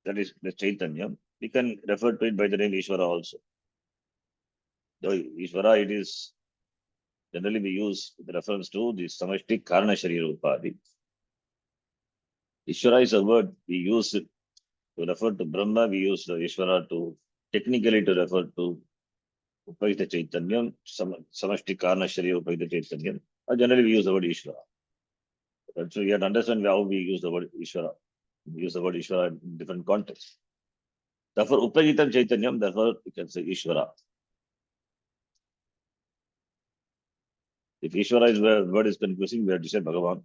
that is the chaitanyam, we can refer to it by the name Ishvara also. Though Ishvara, it is generally we use with reference to the samashti karana sharira upadi. Ishvara is a word we use it to refer to Brahma, we use the Ishvara to technically to refer to upagita chaitanyam, samashti karana sharira upagita chaitanyam. Generally we use the word Ishvara. So you have to understand how we use the word Ishvara. We use the word Ishvara in different contexts. Therefore, upagitam chaitanyam, therefore we can say Ishvara. If Ishvara is where word is confusing, we have to say Bhagavan.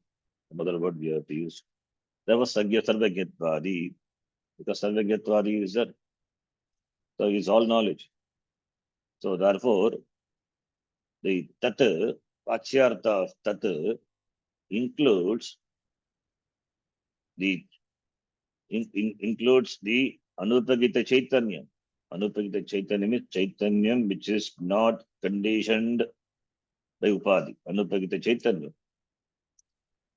Another word we have to use. There was Sagya Sarvagyatwadi, because Sarvagyatwadi is there. So it's all knowledge. So therefore, the Tat, Vachyartha of Tat includes the includes the Anupagita Chaitanya. Anupagita Chaitanya is Chaitanyam which is not conditioned by Upadi. Anupagita Chaitanya.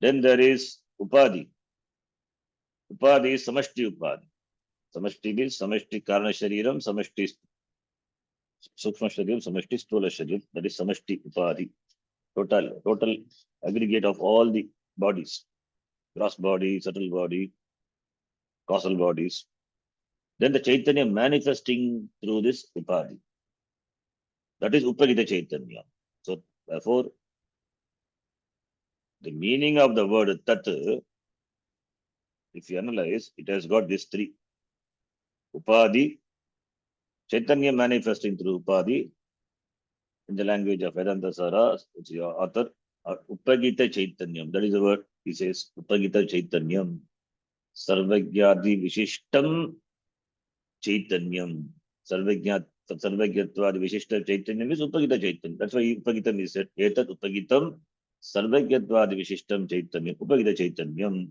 Then there is Upadi. Upadi is Samashti Upadi. Samashti is Samashti Karana Shariram, Samashti Sukshma Shariram, Samashti Stula Shariram. That is Samashti Upadi. Total aggregate of all the bodies. Gross body, subtle body, causal bodies. Then the Chaitanya manifesting through this Upadi. That is Upagita Chaitanya. So therefore, the meaning of the word Tat, if you analyze, it has got these three. Upadi, Chaitanya manifesting through Upadi, in the language of Vedantasara, which is your author, Upagita Chaitanyam. That is the word he says, Upagita Chaitanyam. Sarvagyadi Vishishtam Chaitanyam. Sarvagyatwadi Vishishta Chaitanyam is Upagita Chaitanyam. That's why Upagitam is said. Etat Upagitam Sarvagyatwadi Vishishtam Chaitanyam. Upagita Chaitanyam.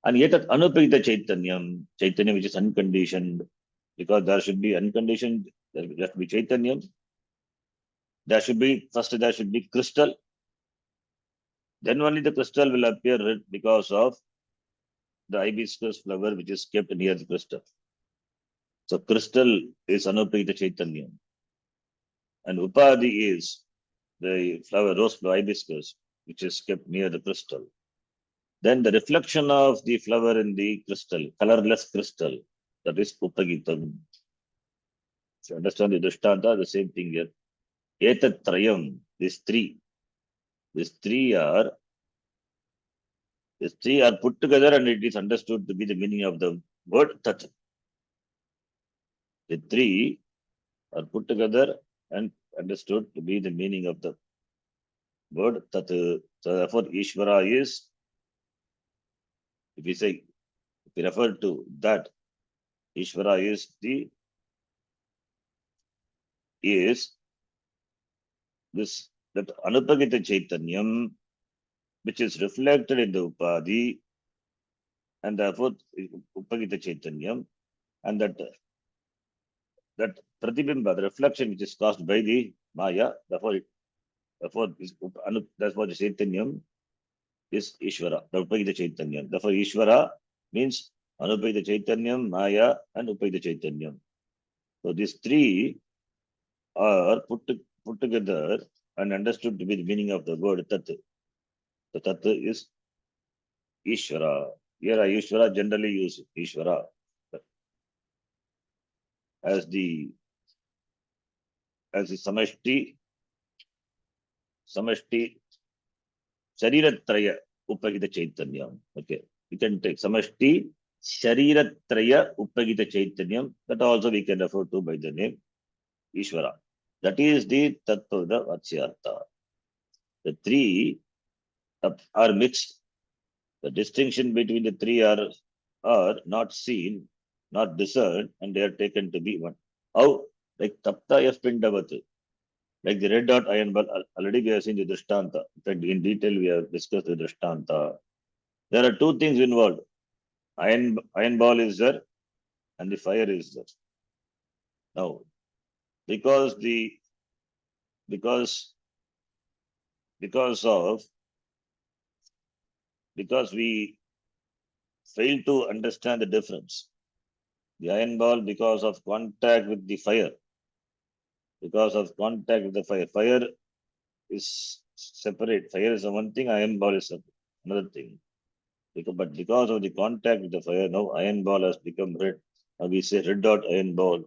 And yet at Anupagita Chaitanyam, Chaitanyam which is unconditioned, because there should be unconditioned, there has to be Chaitanyam. There should be crystal. Then only the crystal will appear red because of the hibiscus flower which is kept near the crystal. So crystal is Anupagita Chaitanyam. and Upadhi is the flower, rose flower hibiscus, which is kept near the crystal. Then the reflection of the flower in the crystal, colorless crystal, that is Upagitam. So understand the Drishtanta, the same thing here. Etatrayam, these three are put together and it is understood to be the meaning of the word Tat. The three are put together and understood to be the meaning of the word Tat. So therefore, Ishvara is, if we refer to that, Ishvara is this, that Anupagita Chaitanyam, which is reflected in the Upadhi, and therefore Upagita Chaitanyam, and that Pratibimba, the reflection which is caused by the Maya, therefore the Chaitanyam is Ishvara, the Upagita Chaitanyam. Therefore, Ishvara means Anupagita Chaitanyam, Maya, and Upagita Chaitanyam. So these three are put together and understood to be the meaning of the word Tat. The Tat is Ishvara. Here Ishvara generally use Ishvara as the Samashti Shariratraya Upagita Chaitanyam. Okay. We can take Samashti Shariratraya Upagita Chaitanyam. That also we can refer to by the name Ishvara. That is the Tattva, the Vatsyartha. The three are mixed. The distinction between the three are not seen, not discerned, and they are taken to be one. How? Like Tapta Yaspindavat. Like the red dot iron ball, already we have seen the Drishtanta. In fact, in detail, we have discussed the Drishtanta. There are two things involved. Iron ball is there and the fire is there. Now, because we fail to understand the difference. The iron ball, because of contact with the fire, fire is separate. Fire is one thing, iron ball is another thing. But because of the contact with the fire, now iron ball has become red. Now we say red dot iron ball,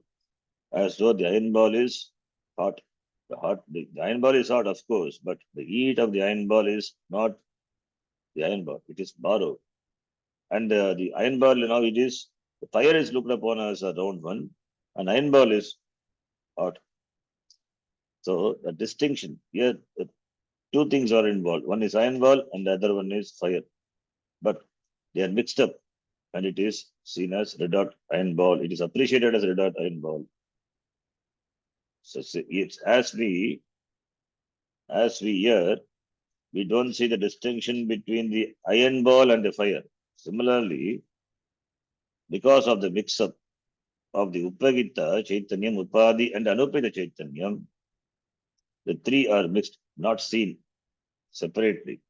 as though the iron ball is hot. The iron ball is hot, of course, but the heat of the iron ball is not the iron ball. It is borrowed. And the iron ball, now the fire is looked upon as a round one, and iron ball is hot. So the distinction here, two things are involved. One is iron ball and the other one is fire. But they are mixed up and it is seen as red hot iron ball. It is appreciated as red hot iron ball. So it's as we hear, we don't see the distinction between the iron ball and the fire. Similarly, because of the mix-up of the Upagita, Chaitanyam, Upadhi, and Anupagita Chaitanyam, the three are mixed, not seen separately.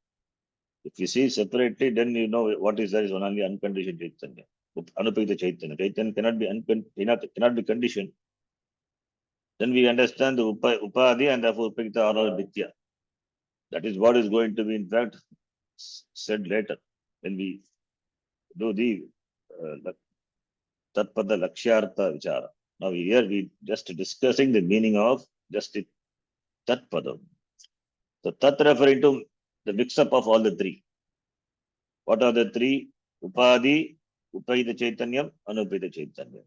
If you see separately, then you know what is there is only unconditioned Chaitanya. Anupagita Chaitanya. Chaitanya cannot be conditioned. Then we understand the Upadhi and therefore Upagita are all Nitya. That is what is going to be, in fact, said later when we do the Tatpada Lakshyartha Vichara. Now here we just discussing the meaning of just the Tatpadam. So Tat referring to the mix-up of all the three. What are the three? Upadhi, Upagita Chaitanyam, Anupagita Chaitanyam.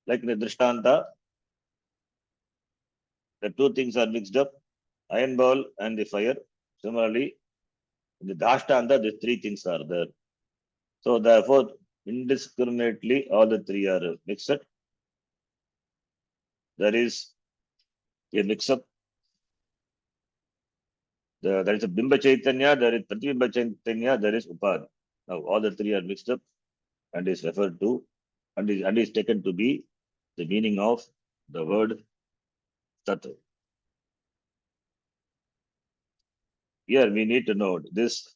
Like in the Drishtanta, the two things are mixed up, iron ball and the fire. Similarly, in the Dashtanta, the three things are there. So therefore, indiscriminately, all the three are mixed. There is a mix-up. There is a Bimba Chaitanya, there is Pratibimba Chaitanya, there is Upadhi. Now all the three are mixed up and is referred to and is taken to be the meaning of the word Tat. Here we need to note this,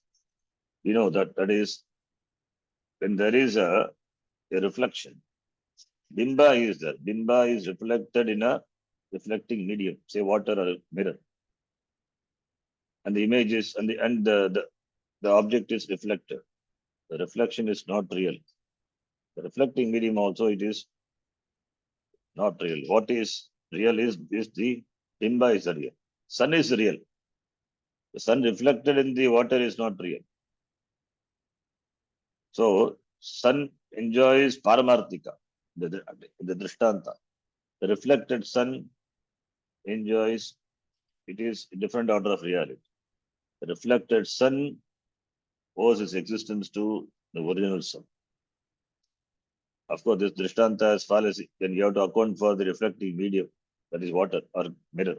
that is when there is a reflection. Bimba is there. Bimba is reflected in a reflecting medium, say water or a mirror, and the image is and the object is reflected. The reflection is not real. The reflecting medium also it is not real. What is real is the bimba is the real. Sun is real. The sun reflected in the water is not real. So sun enjoys paramarthika, the drishtanta. The reflected sun enjoys, it is a different order of reality. The reflected sun owes its existence to the original sun. Of course, this drishtanta is fallacy. Then you have to account for the reflecting medium, that is water or mirror.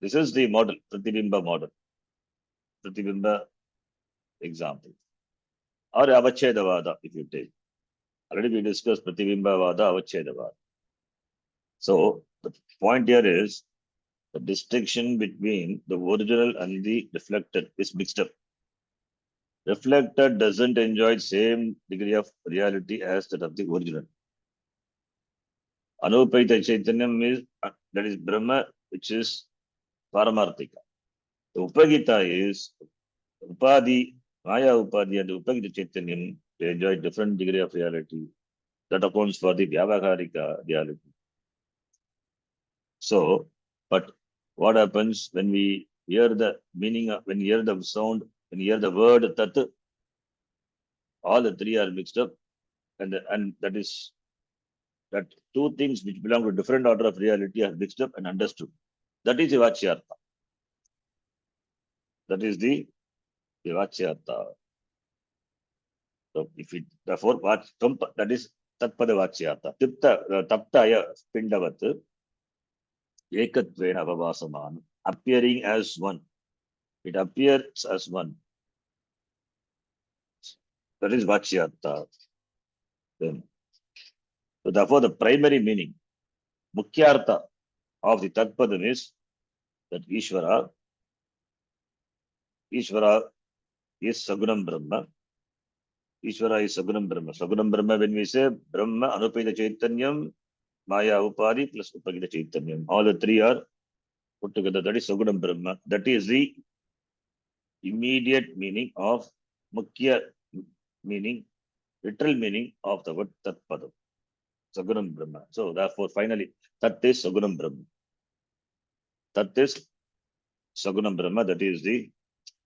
This is the model, Pratibimba model. Pratibimba example. Or Avachedavada, if you take. Already we discussed Pratibimbavada, Avachedavada. So the point here is the distinction between the original and the reflected is mixed up. Reflected doesn't enjoy same degree of reality as that of the original. Anupaita Chaitanyam is that is Brahma, which is Paramarthika. The Upagita is Upadi, Maya Upadi and Upagita Chaitanyam, they enjoy different degree of reality. That accounts for the Vyavaharika reality. So, but what happens when we hear the meaning of, when we hear the sound, when we hear the word Tat, all the three are mixed up, and that is that two things which belong to different order of reality are mixed up and understood. That is Vivachyartha. That is the Vivachyartha. So if it therefore that is Tatpada Vachyartha. Taptaya Pindavat Ekatvena Avavasaman, appearing as one. It appears as one. That is Vachyartha. Then, so therefore, the primary meaning, Mukhyartha of the Tatpadam is that Ishvara is Sagunam Brahma. Ishvara is Sagunam Brahma. Sagunam Brahma, when we say Brahma, Anupeda Chaitanyam, Maya Upadi plus Upagita Chaitanyam. All the three are put together. That is Sagunam Brahma. That is the immediate meaning of Mukhya meaning, literal meaning of the word Tatpadam. Sagunam Brahma. So therefore, finally, Tat is Sagunam Brahma. Tat is Sagunam Brahma. That is the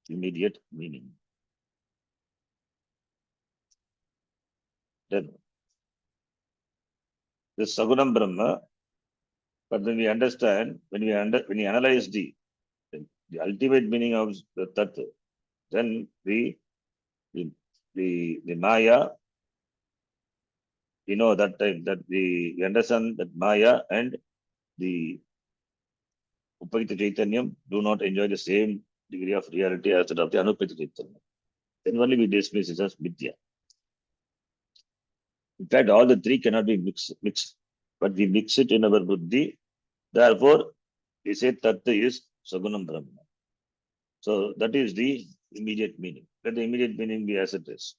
immediate meaning. Then this Sagunam Brahma, but when we understand, when we analyze the ultimate meaning of the Tat, then the Maya, you know that time that we understand that Maya and the Upagita Chaitanyam do not enjoy the same degree of reality as that of the Anupagita Chaitanyam. Then only we dismiss it as Vidya. In fact, all the three cannot be mixed, but we mix it in our buddhi. Therefore, we say Tattva is Sagunam Brahma. So that is the immediate meaning. Let the immediate meaning be as it is.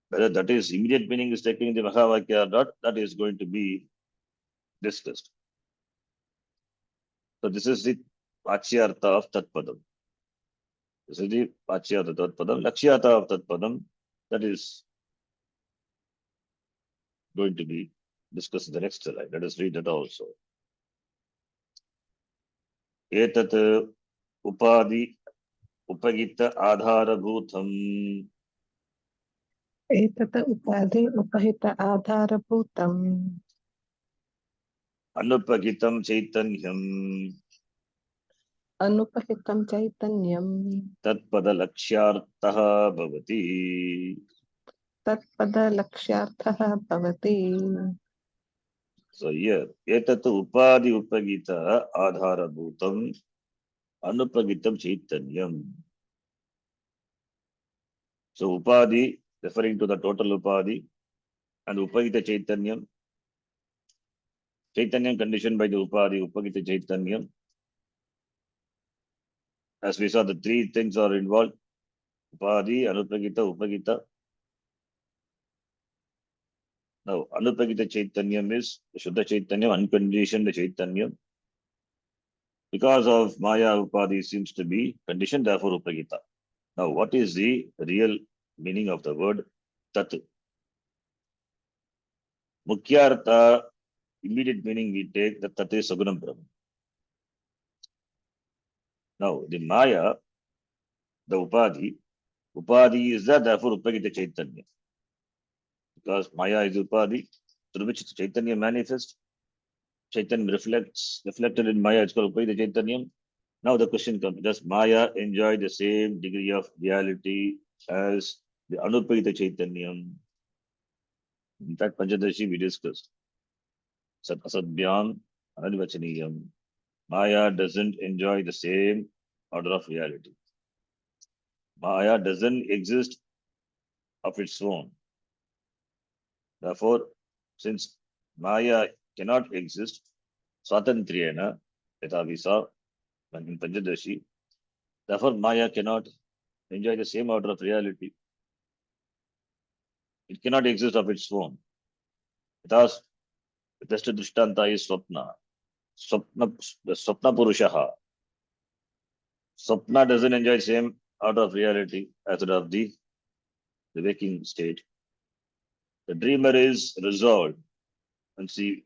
Whether that is immediate meaning is taking the Mahavakya or not, that is going to be discussed. So this is the Vachyartha of Tatpadam. This is the Vachyartha of Tatpadam. Lakshyartha of Tatpadam, that is going to be discussed in the next slide. Let us read that also. Etat upadi upagita adharabhutam एतत् उपाधि उपहित आधारभूतम् anupagitam chaitanyam अनुपहितं चैतन्यम् tatpada lakshyartha bhavati. तत्पदलक्ष्यार्थः भवति. So here, etat upadi upagita adharabhutam anupagitam chaitanyam. So upadi referring to the total upadi and upagita chaitanyam. Chaitanyam conditioned by the upadi, upagita chaitanyam. As we saw, the three things are involved. Upadi, anupagita, upagita. Now, Anupagita Chaitanyam is Shuddha Chaitanyam, unconditioned Chaitanyam. Because of Maya Upadhi seems to be conditioned, therefore Upagita. Now, what is the real meaning of the word Tat? Mukyartha, immediate meaning we take that Tat is Sagunam Brahma. Now, the Maya, the Upadhi is that, therefore Upagita Chaitanya. Because Maya is Upadhi, through which Chaitanya manifests. Chaitanya reflected in Maya, it's called Upagita Chaitanyam. Now the question comes, does Maya enjoy the same degree of reality as the Anupagita Chaitanyam? In fact, Panchadashi we discussed. Sat Asadbyam Anadvachaniyam. Maya doesn't enjoy the same order of reality. Maya doesn't exist of its own. Therefore, since Maya cannot exist, Swatantriyena, yatha we saw in Panchadashi, therefore Maya cannot enjoy the same order of reality. It cannot exist of its own. Thus, the best drishtanta is Swapna. The Swapna Purushaha. Swapna doesn't enjoy the same order of reality as that of the waking state. The dreamer is resolved and she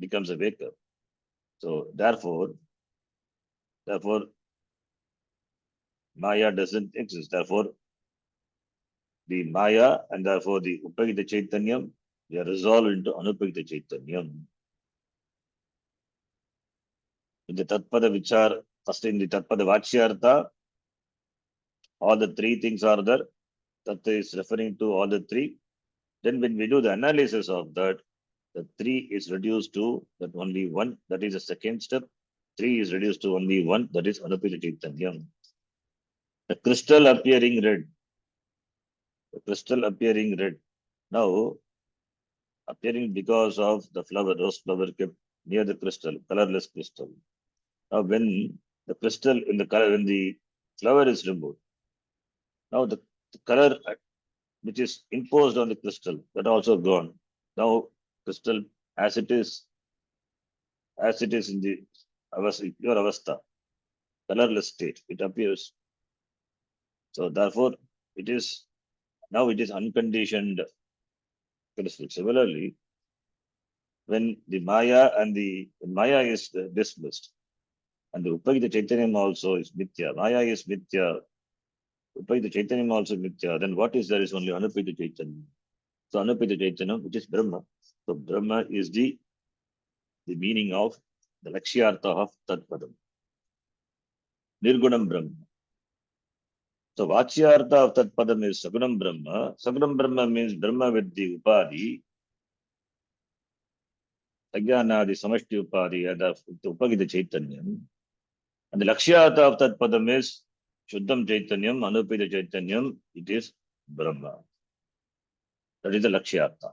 becomes a waker. So therefore, Maya doesn't exist. Therefore, the Maya and therefore the Upagita Chaitanyam, they are resolved into Anupagita Chaitanyam. In the Tatpada Vichar, first in the Tatpada Vachyartha, all the three things are there. That is referring to all the three. Then when we do the analysis of that, the three is reduced to that only one. That is the second step. Three is reduced to only one. That is Anupagita Chaitanyam. The crystal appearing red. The crystal appearing red. Now, appearing because of the flower, rose flower kept near the crystal, colorless crystal. Now, when the crystal in the color, when the flower is removed, now the color which is imposed on the crystal, that also gone. Now, crystal as it is in the pure avastha, colorless state, it appears. So therefore, it is unconditioned crystal. Similarly, when the Maya is dismissed, and the Upagita Chaitanyam also is mithya, Maya is mithya, Upagita Chaitanyam also mithya, then what is there is only Anupagita Chaitanyam. So Anupagita Chaitanyam, which is Brahma. So Brahma is the meaning of the Lakshyartha of Tat Padam. Nirgunam Brahma. So Vachyartha of Tat Padam is Sagunam Brahma. Sagunam Brahma means Brahma with the Upadhi. Ajnana, the Samashti Upadhi, and the Upagita Chaitanyam. And the Lakshyartha of Tat Padam is Shuddham Chaitanyam, Anupagita Chaitanyam, it is Brahma. That is the Lakshyartha.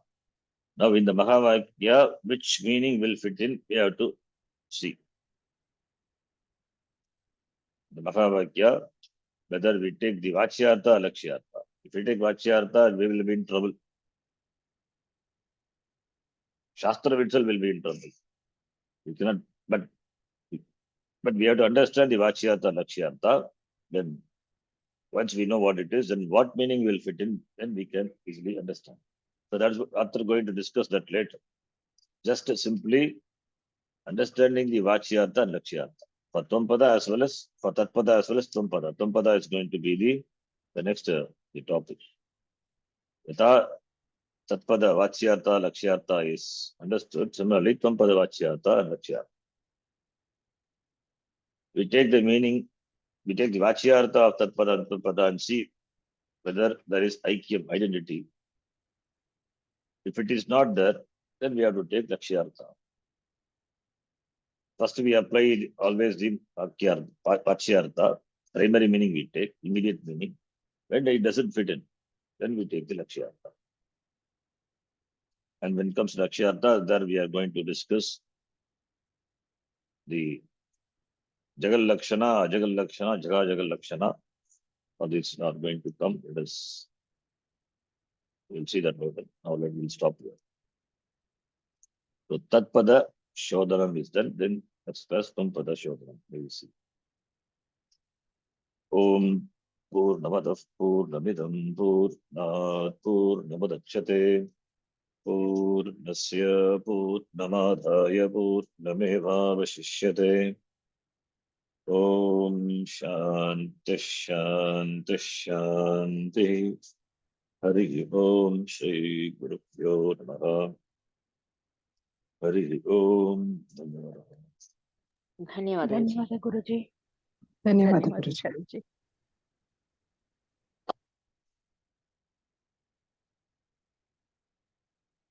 Now in the Mahavakya, which meaning will fit in, we have to see. The Mahavakya, whether we take the Vachyartha or Lakshyartha. If we take Vachyartha, we will be in trouble. Shastra itself will be in trouble. You cannot, but we have to understand the Vachyartha, Lakshyartha. Then once we know what it is, then what meaning will fit in, then we can easily understand. So that's what after going to discuss that later. Just simply understanding the Vachyartha and Lakshyartha. For Tvapada as well as for Tatpada as well as Tvapada. Tvapada is going to be the next the topic. Yatha Tatpada Vachyartha Lakshyartha is understood. Similarly, Tvapada Vachyartha and Lakshyartha. We take the meaning, we take the Vachyartha of Tatpada and Tvapada and see whether there is Aikyam, identity. If it is not there, then we have to take Lakshyartha. First, we apply always the Vachyartha, primary meaning we take, immediate meaning. When it doesn't fit in, then we take the Lakshyartha. And when it comes to Lakshyartha, there we are going to discuss the Jagal Lakshana, Ajagal Lakshana, Jaga Jagal Lakshana. Or this is not going to come. It is We'll see that later. Now we'll stop here. So Tatpada Shodhanam is done, then express Pada Shodhanam. We will see. Om Purnamadav Purnamidam Purnat Purnamudachyate Purnasya Purnamadhaya Purnamevavashishyate. Om Shanti Shanti Shanti. Hari Om Shri Gurubhyo Namaha. Hari Om Namaha. धन्यवाद गुरुजी. ಧನ್ಯವಾದ ಗುರುಜಿ.